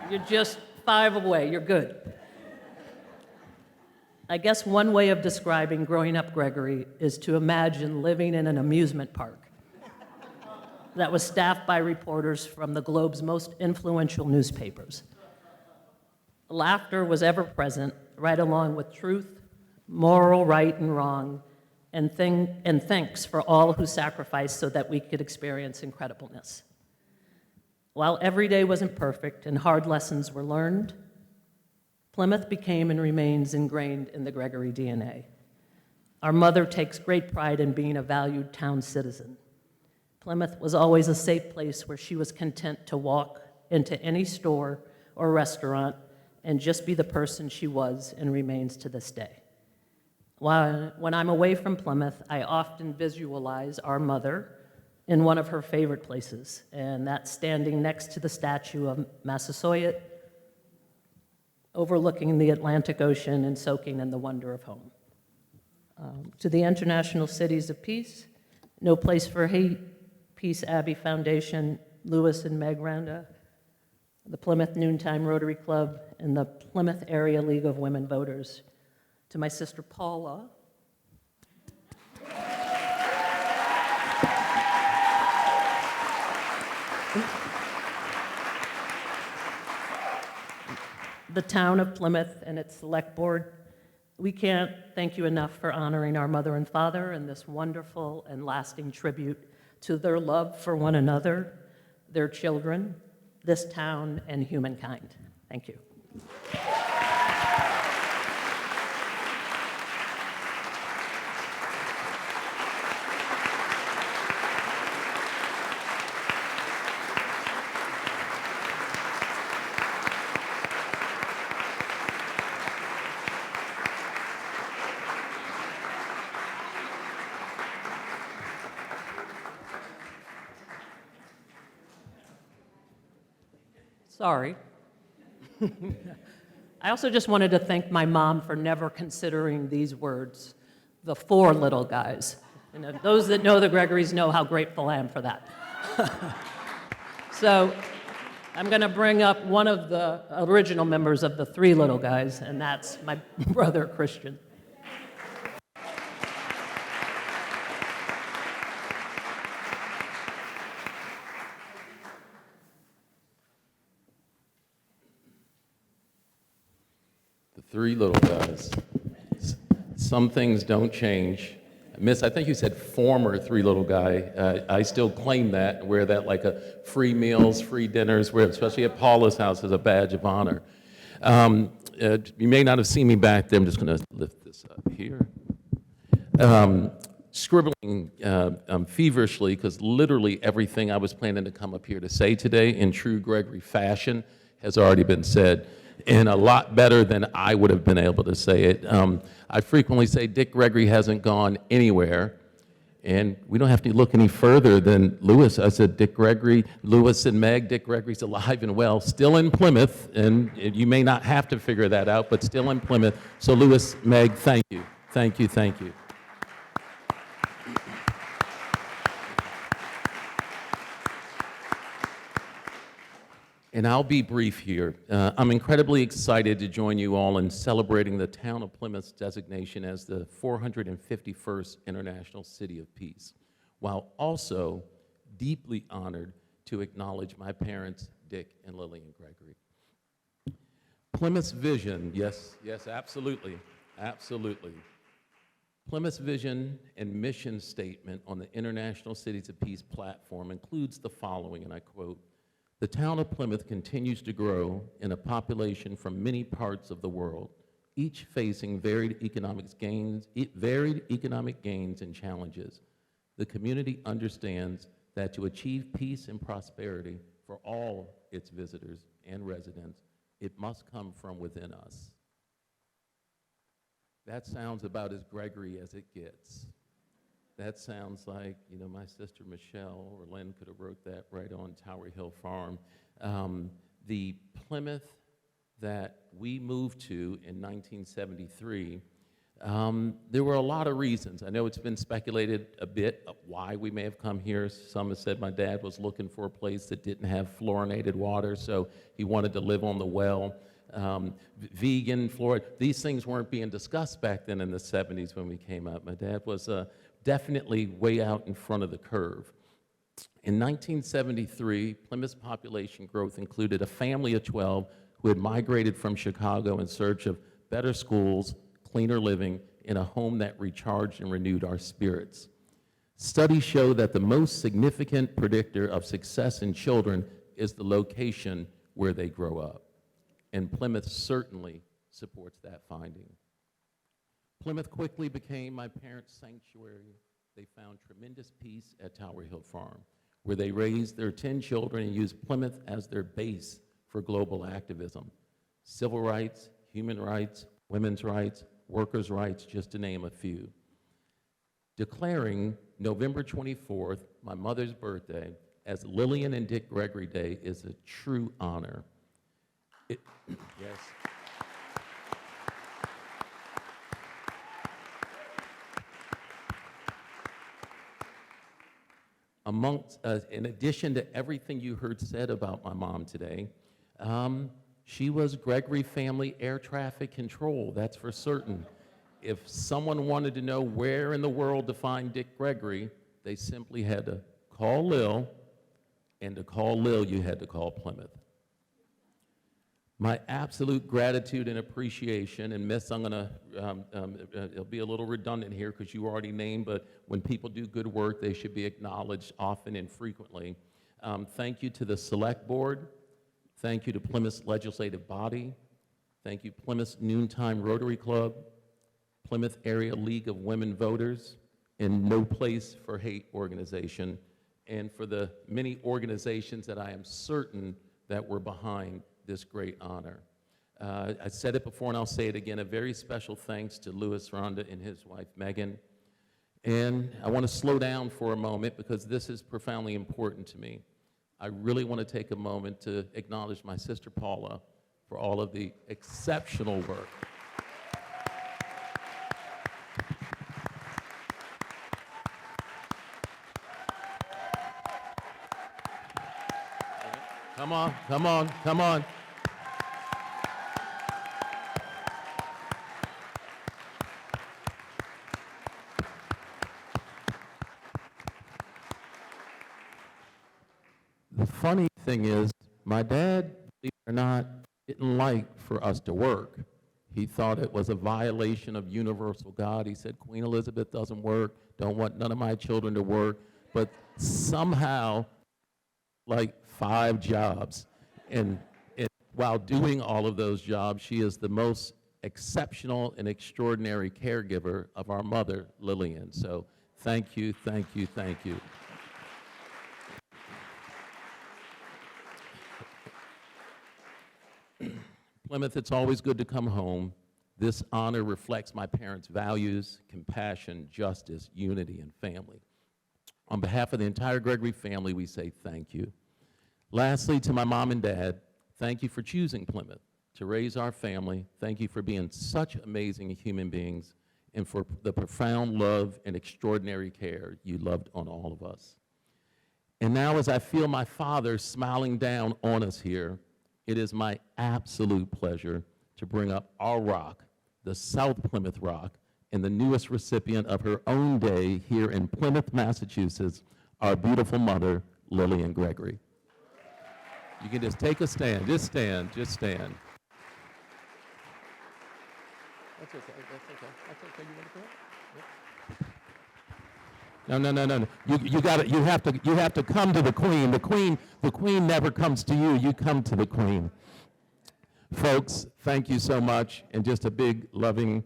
you're just 5 away, you're good. I guess one way of describing growing up Gregory is to imagine living in an amusement park that was staffed by reporters from the globe's most influential newspapers. Laughter was ever present, right along with truth, moral right and wrong, and thanks for all who sacrificed so that we could experience incredibleness. While every day wasn't perfect and hard lessons were learned, Plymouth became and remains ingrained in the Gregory DNA. Our mother takes great pride in being a valued town citizen. Plymouth was always a safe place where she was content to walk into any store or restaurant and just be the person she was and remains to this day. When I'm away from Plymouth, I often visualize our mother in one of her favorite places, and that's standing next to the statue of Massasoit, overlooking the Atlantic Ocean and soaking in the wonder of home. To the International Cities of Peace, No Place for Hate, Peace Abbey Foundation, Lewis and Meg Randa, the Plymouth Noontime Rotary Club, and the Plymouth Area League of Women Voters. To my sister Paula, the town of Plymouth and its select board, we can't thank you enough for honoring our mother and father in this wonderful and lasting tribute to their love for one another, their children, this town, and humankind. Thank you. Sorry. I also just wanted to thank my mom for never considering these words, the four little guys. And those that know the Gregorys know how grateful I am for that. So I'm going to bring up one of the original members of the three little guys, and that's my brother, Christian. Three little guys. Some things don't change. Miss, I think you said former three little guy. I still claim that and wear that like a free meals, free dinners, especially at Paula's house as a badge of honor. You may not have seen me back there. I'm just going to lift this up here. Scribbling feverishly because literally everything I was planning to come up here to say today in true Gregory fashion has already been said, and a lot better than I would have been able to say it. I frequently say Dick Gregory hasn't gone anywhere, and we don't have to look any further than Lewis. I said Dick Gregory, Lewis and Meg, Dick Gregory's alive and well, still in Plymouth, and you may not have to figure that out, but still in Plymouth. So Lewis, Meg, thank you, thank you, thank you. And I'll be brief here. I'm incredibly excited to join you all in celebrating the town of Plymouth's designation as the 451st International City of Peace, while also deeply honored to acknowledge my parents, Dick and Lillian Gregory. Plymouth's vision, yes, absolutely, absolutely. Plymouth's vision and mission statement on the International Cities of Peace platform includes the following, and I quote, "The town of Plymouth continues to grow in a population from many parts of the world, each facing varied economic gains and challenges. The community understands that to achieve peace and prosperity for all its visitors and residents, it must come from within us." That sounds about as Gregory as it gets. That sounds like, my sister Michelle or Lynn could have wrote that right on Tower Hill Farm. The Plymouth that we moved to in 1973, there were a lot of reasons. I know it's been speculated a bit of why we may have come here. Some have said my dad was looking for a place that didn't have fluorinated water, so he wanted to live on the well. Vegan, fluoride, these things weren't being discussed back then in the 70s when we came up. My dad was definitely way out in front of the curve. In 1973, Plymouth's population growth included a family of 12 who had migrated from Chicago in search of better schools, cleaner living, in a home that recharged and renewed our spirits. Studies show that the most significant predictor of success in children is the location where they grow up. And Plymouth certainly supports that finding. Plymouth quickly became my parents' sanctuary. They found tremendous peace at Tower Hill Farm, where they raised their 10 children and used Plymouth as their base for global activism. civil rights, human rights, women's rights, workers' rights, just to name a few. Declaring November 24th, my mother's birthday, as Lillian and Dick Gregory Day is a true honor. Yes. In addition to everything you heard said about my mom today, she was Gregory family air traffic control, that's for certain. If someone wanted to know where in the world to find Dick Gregory, they simply had to call Lil, and to call Lil, you had to call Plymouth. My absolute gratitude and appreciation, and Miss, I'm gonna, it'll be a little redundant here because you already named, but when people do good work, they should be acknowledged often and frequently. Thank you to the Select Board. Thank you to Plymouth's legislative body. Thank you, Plymouth's Noontime Rotary Club, Plymouth Area League of Women Voters, and No Place for Hate organization, and for the many organizations that I am certain that were behind this great honor. I said it before and I'll say it again, a very special thanks to Louis Rhonda and his wife Megan. And I want to slow down for a moment because this is profoundly important to me. I really want to take a moment to acknowledge my sister Paula for all of the exceptional work. Come on, come on, come on. The funny thing is, my dad, believe it or not, didn't like for us to work. He thought it was a violation of universal God. He said, Queen Elizabeth doesn't work, don't want none of my children to work. But somehow, like 5 jobs. And while doing all of those jobs, she is the most exceptional and extraordinary caregiver of our mother, Lillian. So thank you, thank you, thank you. Plymouth, it's always good to come home. This honor reflects my parents' values, compassion, justice, unity, and family. On behalf of the entire Gregory family, we say thank you. Lastly, to my mom and dad, thank you for choosing Plymouth to raise our family. Thank you for being such amazing human beings and for the profound love and extraordinary care you loved on all of us. And now as I feel my father smiling down on us here, it is my absolute pleasure to bring up our rock, the South Plymouth Rock, and the newest recipient of her own day here in Plymouth, Massachusetts, our beautiful mother, Lillian Gregory. You can just take a stand, just stand, just stand. That's okay, that's okay, that's okay, you want to go? Yep. No. You have to come to the Queen. The Queen never comes to you, you come to the Queen. Folks, thank you so much, and just a big, loving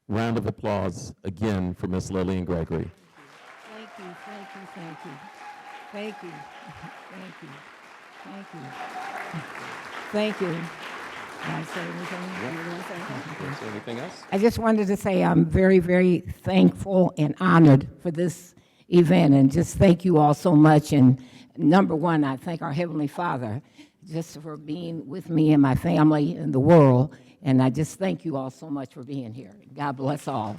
round of applause again for Miss Lillian Gregory. Thank you, thank you, thank you. Thank you, thank you, thank you. Thank you. Can I say anything? You want to say anything? Say anything else? I just wanted to say I'm very, very thankful and honored for this event, and just thank you all so much. And number one, I thank our Heavenly Father just for being with me and my family and the world, and I just thank you all so much for being here. God bless all.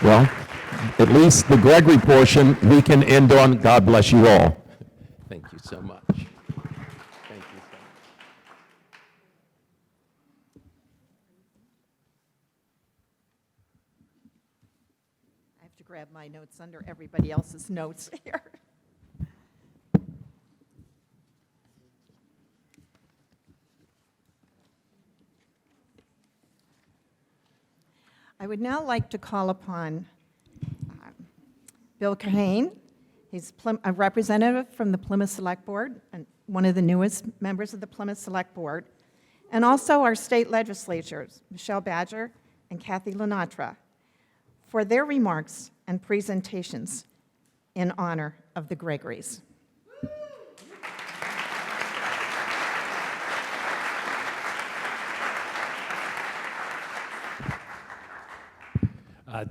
Well, at least the Gregory portion we can end on God bless you all. Thank you so much. Thank you so much. I have to grab my notes under everybody else's notes here. I would now like to call upon Bill Kahane. He's a representative from the Plymouth Select Board and one of the newest members of the Plymouth Select Board, and also our state legislatures, Michelle Badger and Kathy Lenatra, for their remarks and presentations in honor of the Gregorys.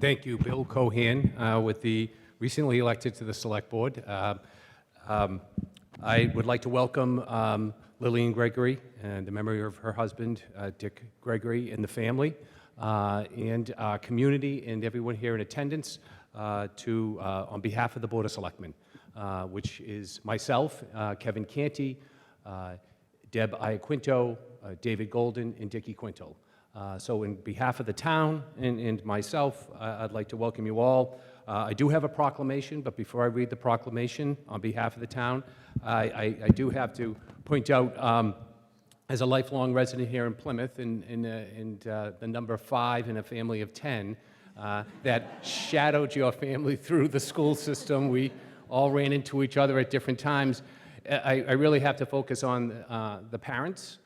Thank you, Bill Cohan, with the recently elected to the Select Board. I would like to welcome Lillian Gregory and the memory of her husband, Dick Gregory, and the family, and our community and everyone here in attendance on behalf of the Board of Selectmen, which is myself, Kevin Canty, Deb Iaquinto, David Golden, and Dickie Quinto. So in behalf of the town and myself, I'd like to welcome you all. I do have a proclamation, but before I read the proclamation on behalf of the town, I do have to point out, as a lifelong resident here in Plymouth and the number 5 in a family of 10 that shadowed your family through the school system, we all ran into each other at different times. I really have to focus on the parents.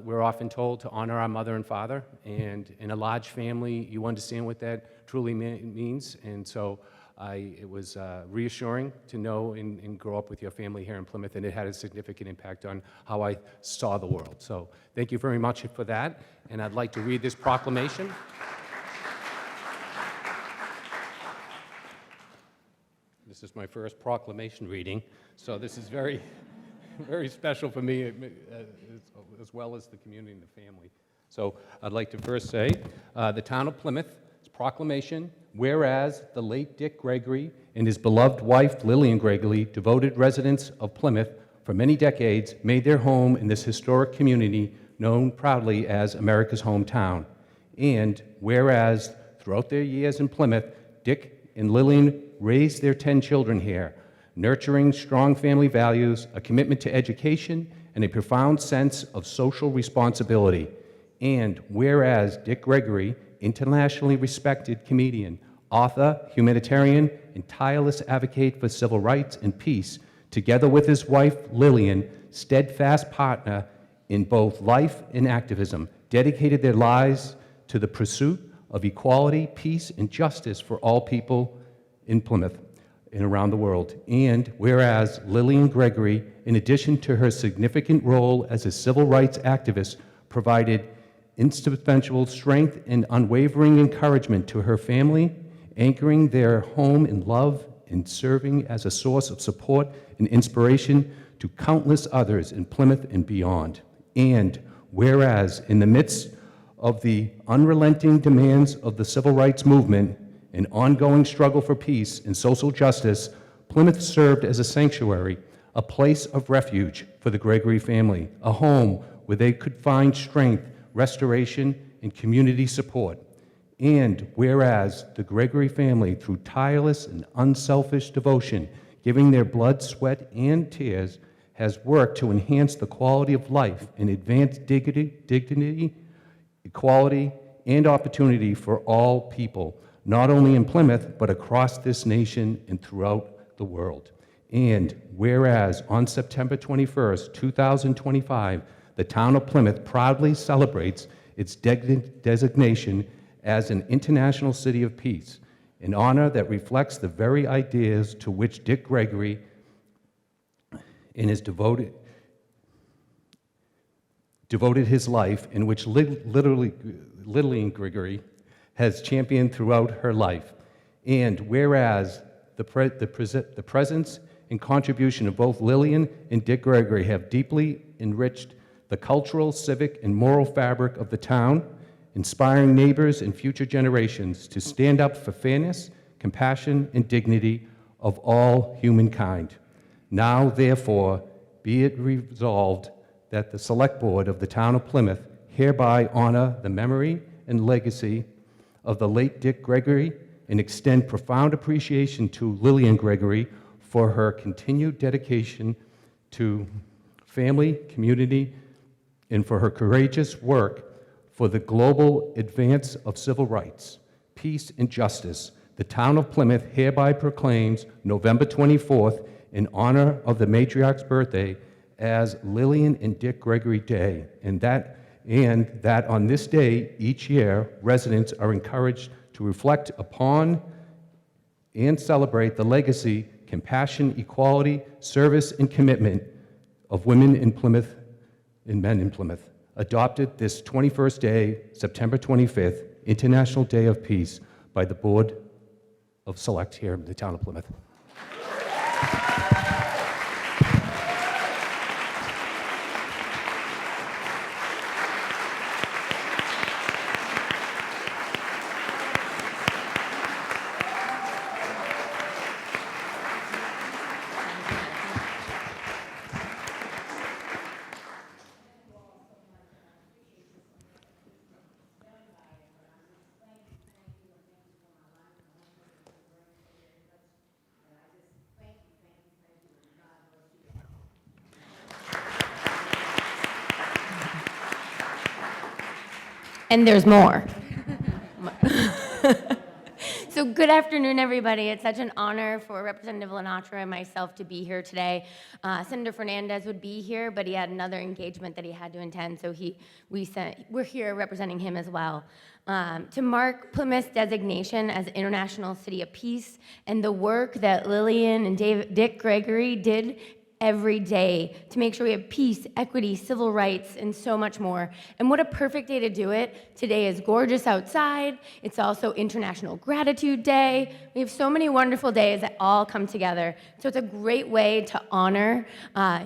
We're often told to honor our mother and father, and in a large family, you understand what that truly means, and so it was reassuring to know and grow up with your family here in Plymouth, and it had a significant impact on how I saw the world. So thank you very much for that, and I'd like to read this proclamation. This is my first proclamation reading, so this is very, very special for me, as well as the community and the family. So I'd like to first say, the town of Plymouth's proclamation, whereas the late Dick Gregory and his beloved wife Lillian Gregory, devoted residents of Plymouth for many decades, made their home in this historic community known proudly as America's hometown. And whereas throughout their years in Plymouth, Dick and Lillian raised their 10 children here, nurturing strong family values, a commitment to education, and a profound sense of social responsibility. And whereas Dick Gregory, internationally respected comedian, author, humanitarian, and tireless advocate for civil rights and peace, together with his wife Lillian, steadfast partner in both life and activism, dedicated their lives to the pursuit of equality, peace, and justice for all people in Plymouth and around the world. And whereas Lillian Gregory, in addition to her significant role as a civil rights activist, provided indispensable strength and unwavering encouragement to her family, anchoring their home in love and serving as a source of support and inspiration to countless others in Plymouth and beyond. And whereas in the midst of the unrelenting demands of the civil rights movement, an ongoing struggle for peace and social justice, Plymouth served as a sanctuary, a place of refuge for the Gregory family, a home where they could find strength, restoration, and community support. And whereas the Gregory family, through tireless and unselfish devotion, giving their blood, sweat, and tears, has worked to enhance the quality of life and advance dignity, equality, and opportunity for all people, not only in Plymouth, but across this nation and throughout the world. And whereas on September 21st, 2025, the town of Plymouth proudly celebrates its designation as an International City of Peace, an honor that reflects the very ideas to which Dick Gregory and his devoted his life, in which Lillian Gregory has championed throughout her life. And whereas the presence and contribution of both Lillian and Dick Gregory have deeply enriched the cultural, civic, and moral fabric of the town, inspiring neighbors and future generations to stand up for fairness, compassion, and dignity of all humankind. Now, therefore, be it resolved that the Select Board of the Town of Plymouth hereby honor the memory and legacy of the late Dick Gregory and extend profound appreciation to Lillian Gregory for her continued dedication to family, community, and for her courageous work for the global advance of civil rights, peace, and justice. The Town of Plymouth hereby proclaims November 24th in honor of the matriarch's birthday as Lillian and Dick Gregory Day, and that on this day each year, residents are encouraged to reflect upon and celebrate the legacy, compassion, equality, service, and commitment of women in Plymouth and men in Plymouth, adopted this 21st day, September 25th, International Day of Peace, by the Board of Select here in the town of Plymouth. And there's more. So good afternoon, everybody. It's such an honor for Representative Lenatra and myself to be here today. Senator Fernandez would be here, but he had another engagement that he had to attend, so we're here representing him as well. To mark Plymouth's designation as International City of Peace and the work that Lillian and Dick Gregory did every day to make sure we have peace, equity, civil rights, and so much more. And what a perfect day to do it. Today is gorgeous outside. It's also International Gratitude Day. We have so many wonderful days that all come together. So it's a great way to honor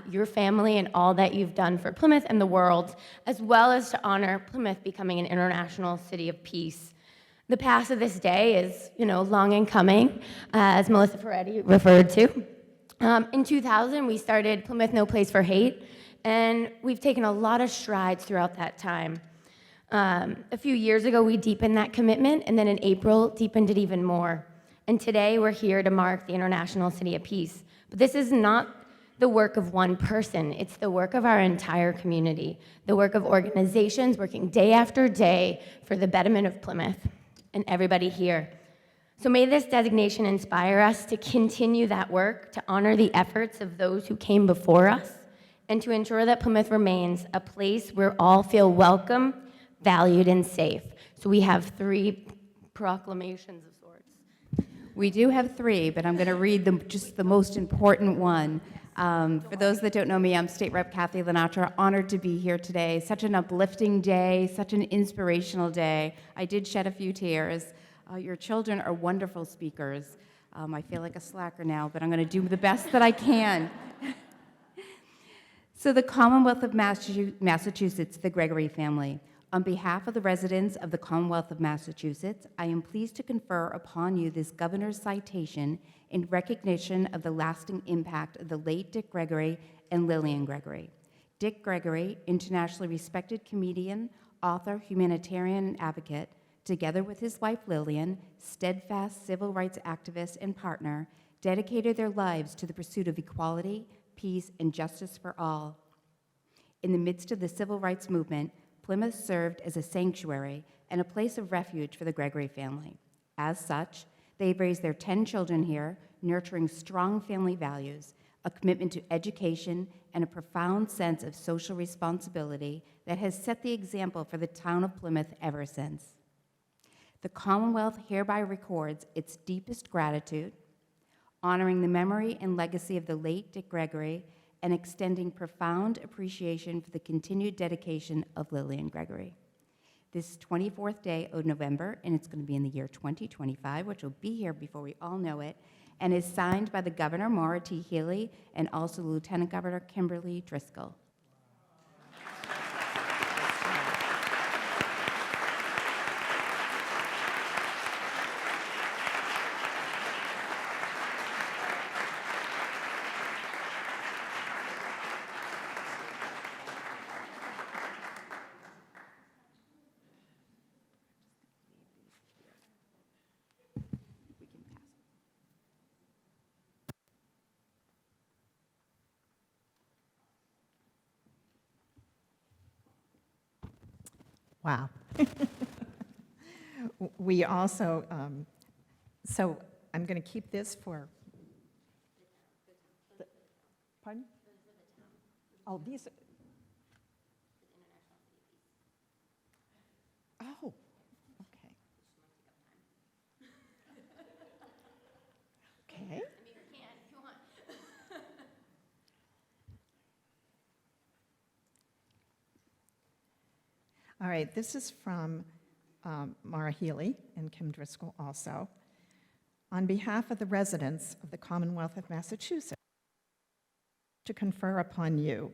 your family and all that you've done for Plymouth and the world, as well as to honor Plymouth becoming an International City of Peace. The past of this day is, long in coming, as Melissa Ferretti referred to. In 2000, we started Plymouth No Place for Hate, and we've taken a lot of strides throughout that time. A few years ago, we deepened that commitment, and then in April, deepened it even more. And today, we're here to mark the International City of Peace. But this is not the work of one person. It's the work of our entire community, the work of organizations working day after day for the betterment of Plymouth and everybody here. So may this designation inspire us to continue that work, to honor the efforts of those who came before us, and to ensure that Plymouth remains a place where all feel welcome, valued, and safe. So we have 3 proclamations of sorts. We do have 3, but I'm going to read just the most important one. For those that don't know me, I'm State Rep Kathy Lenatra, honored to be here today. Such an uplifting day, such an inspirational day. I did shed a few tears. Your children are wonderful speakers. I feel like a slacker now, but I'm going to do the best that I can. So the Commonwealth of Massachusetts, the Gregory family. On behalf of the residents of the Commonwealth of Massachusetts, I am pleased to confer upon you this governor's citation in recognition of the lasting impact of the late Dick Gregory and Lillian Gregory. Dick Gregory, internationally respected comedian, author, humanitarian, and advocate, together with his wife Lillian, steadfast civil rights activist and partner, dedicated their lives to the pursuit of equality, peace, and justice for all. In the midst of the civil rights movement, Plymouth served as a sanctuary and a place of refuge for the Gregory family. As such, they've raised their 10 children here, nurturing strong family values, a commitment to education, and a profound sense of social responsibility that has set the example for the town of Plymouth ever since. The Commonwealth hereby records its deepest gratitude, honoring the memory and legacy of the late Dick Gregory, and extending profound appreciation for the continued dedication of Lillian Gregory. This 24th day of November, and it's going to be in the year 2025, which will be here before we all know it, and is signed by the Governor, Maura T. Healey, and also Lieutenant Governor Kimberly Driscoll. Wow. We also, so I'm going to keep this for, pardon? Oh, these, oh, okay. Okay. All right, this is from Mara Healy and Kim Driscoll also. On behalf of the residents of the Commonwealth of Massachusetts, to confer upon you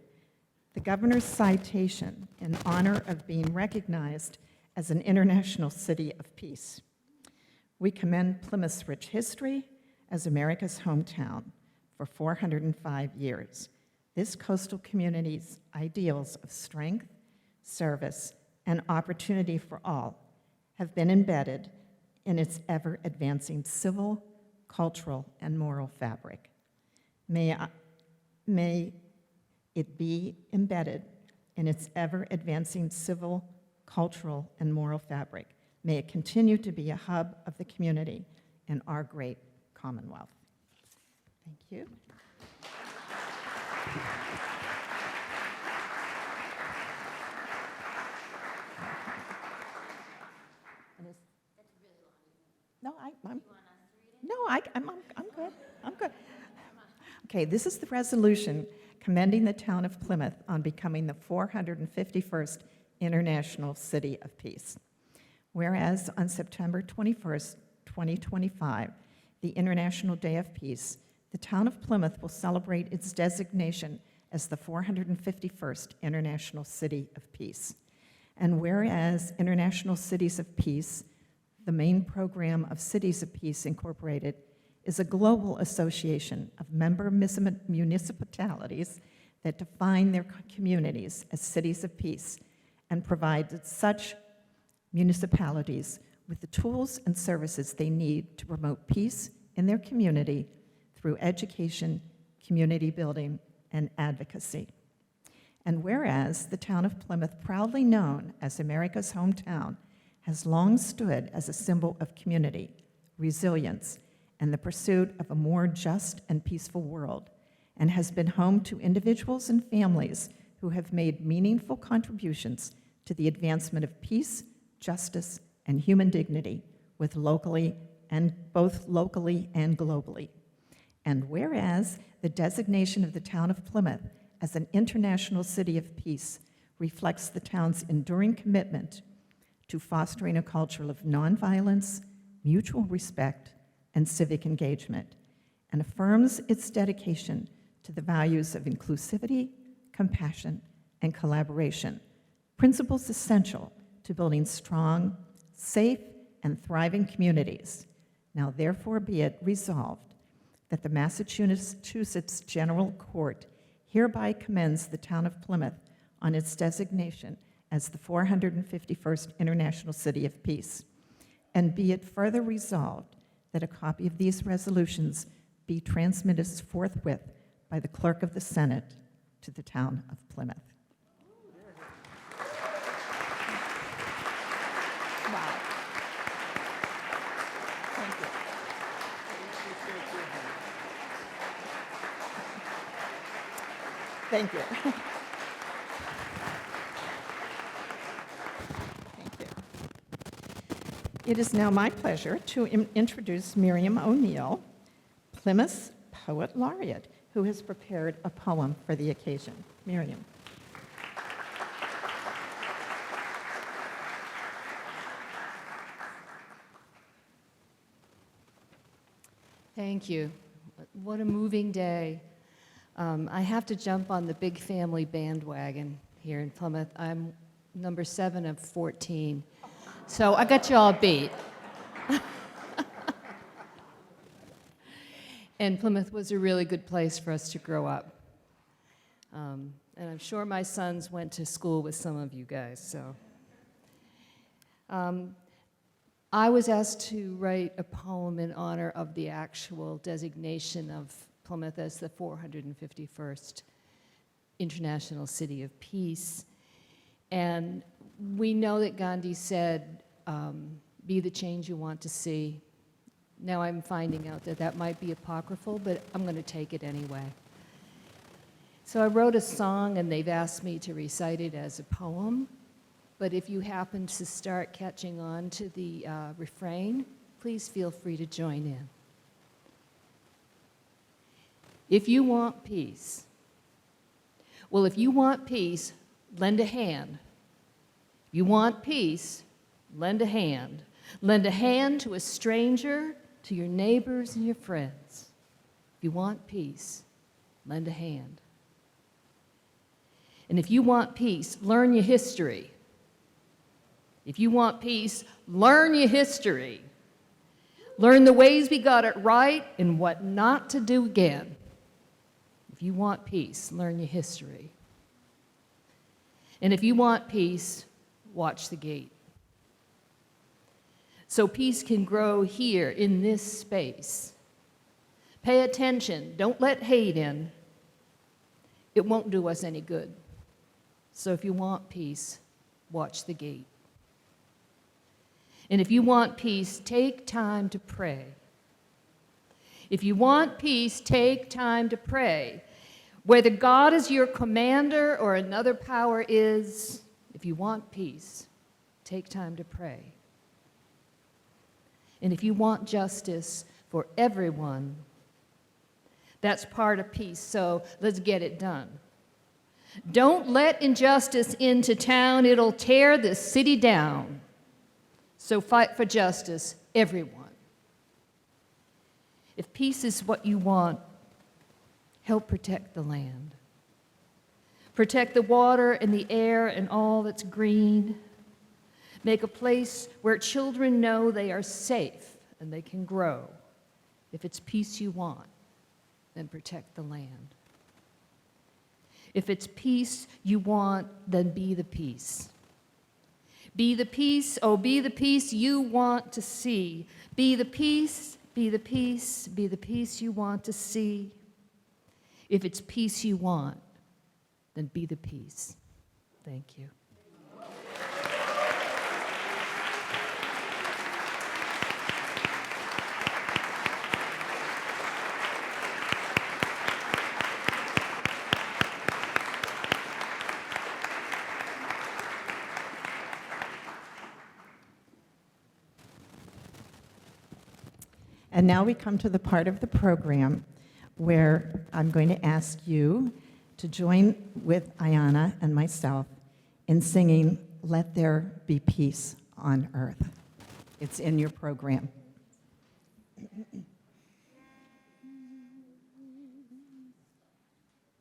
the governor's citation in honor of being recognized as an international city of peace. We commend Plymouth's rich history as America's hometown for 405 years. This coastal community's ideals of strength, service, and opportunity for all have been embedded in its ever-advancing civil, cultural, and moral fabric. May it be embedded in its ever-advancing civil, cultural, and moral fabric. May it continue to be a hub of the community in our great Commonwealth. Thank you. No, I'm good. I'm good. Okay, this is the resolution commending the town of Plymouth on becoming the 451st International City of Peace. Whereas on September 21st, 2025, the International Day of Peace, the town of Plymouth will celebrate its designation as the 451st International City of Peace. And whereas International Cities of Peace, the main program of Cities of Peace Incorporated, is a global association of member municipalities that define their communities as cities of peace and provide such municipalities with the tools and services they need to promote peace in their community through education, community building, and advocacy. And whereas the town of Plymouth, proudly known as America's hometown, has long stood as a symbol of community, resilience, and the pursuit of a more just and peaceful world, and has been home to individuals and families who have made meaningful contributions to the advancement of peace, justice, and human dignity, both locally and globally. And whereas the designation of the town of Plymouth as an international city of peace reflects the town's enduring commitment to fostering a culture of nonviolence, mutual respect, and civic engagement, and affirms its dedication to the values of inclusivity, compassion, and collaboration, principles essential to building strong, safe, and thriving communities. Now therefore be it resolved that the Massachusetts General Court hereby commends the town of Plymouth on its designation as the 451st International City of Peace. And be it further resolved that a copy of these resolutions be transmitted forthwith by the Clerk of the Senate to the town of Plymouth. Wow. Thank you. Thank you. Thank you. It is now my pleasure to introduce Miriam O'Neill, Plymouth's Poet Laureate, who has prepared a poem for the occasion. Miriam. Thank you. What a moving day. I have to jump on the big family bandwagon here in Plymouth. I'm number 7 of 14, so I got you all beat. And Plymouth was a really good place for us to grow up. And I'm sure my sons went to school with some of you guys, so. I was asked to write a poem in honor of the actual designation of Plymouth as the 451st International City of Peace. And we know that Gandhi said, be the change you want to see. Now I'm finding out that that might be apocryphal, but I'm going to take it anyway. So I wrote a song, and they've asked me to recite it as a poem. But if you happen to start catching on to the refrain, please feel free to join in. If you want peace, well, if you want peace, lend a hand. You want peace, Lend a hand. Lend a hand to a stranger, to your neighbors and your friends. If you want peace, lend a hand. And if you want peace, learn your history. If you want peace, learn your history. Learn the ways we got it right and what not to do again. If you want peace, learn your history. And if you want peace, watch the gate. So peace can grow here in this space. Pay attention. Don't let hate in. It won't do us any good. So if you want peace, watch the gate. And if you want peace, take time to pray. If you want peace, take time to pray. Whether God is your commander or another power is, if you want peace, take time to pray. And if you want justice for everyone, that's part of peace, so let's get it done. Don't let injustice into town, it'll tear this city down. So fight for justice, everyone. If peace is what you want, help protect the land. Protect the water and the air and all that's green. Make a place where children know they are safe and they can grow. If it's peace you want, then protect the land. If it's peace you want, then be the peace. Be the peace, oh, be the peace you want to see. Be the peace, be the peace, be the peace you want to see. If it's peace you want, then be the peace. Thank you. And now we come to the part of the program where I'm going to ask you to join with Ayanna and myself in singing Let There Be Peace on Earth. It's in your program.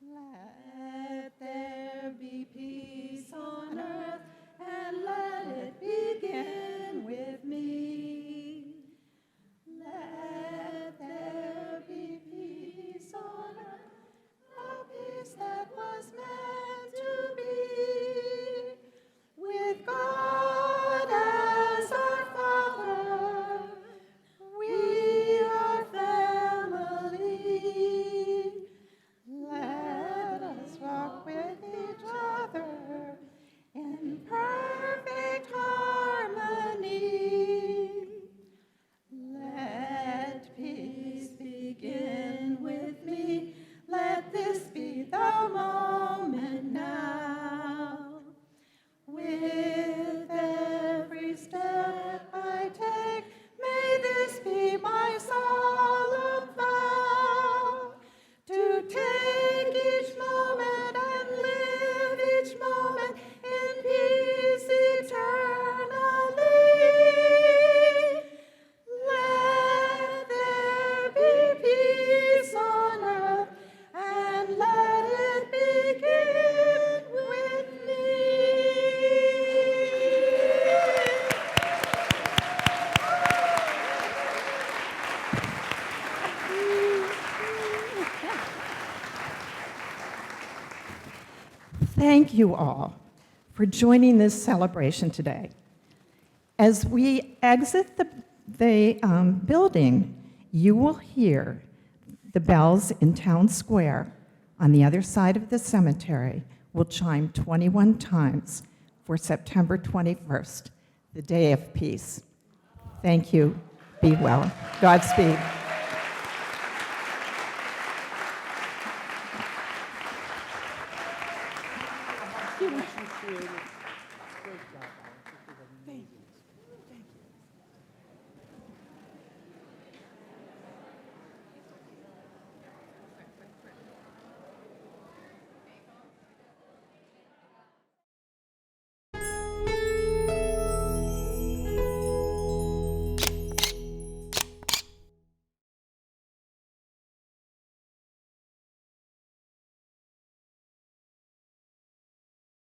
Let there be peace on earth, and let it begin with me. Let there be peace on earth, a peace that was meant to be, with God as our Father, we are family. Let us walk with each other in perfect harmony. Let peace begin with me. Let this be the moment now. With every step I take, may this be my solemn vow, to take each moment and live each moment in peace eternally. Let there be peace on earth, and let it begin with me. Thank you all for joining this celebration today. As we exit the building, you will hear the bells in Town Square on the other side of the cemetery will chime 21 times for September 21st, the Day of Peace. Thank you. Be well. Godspeed.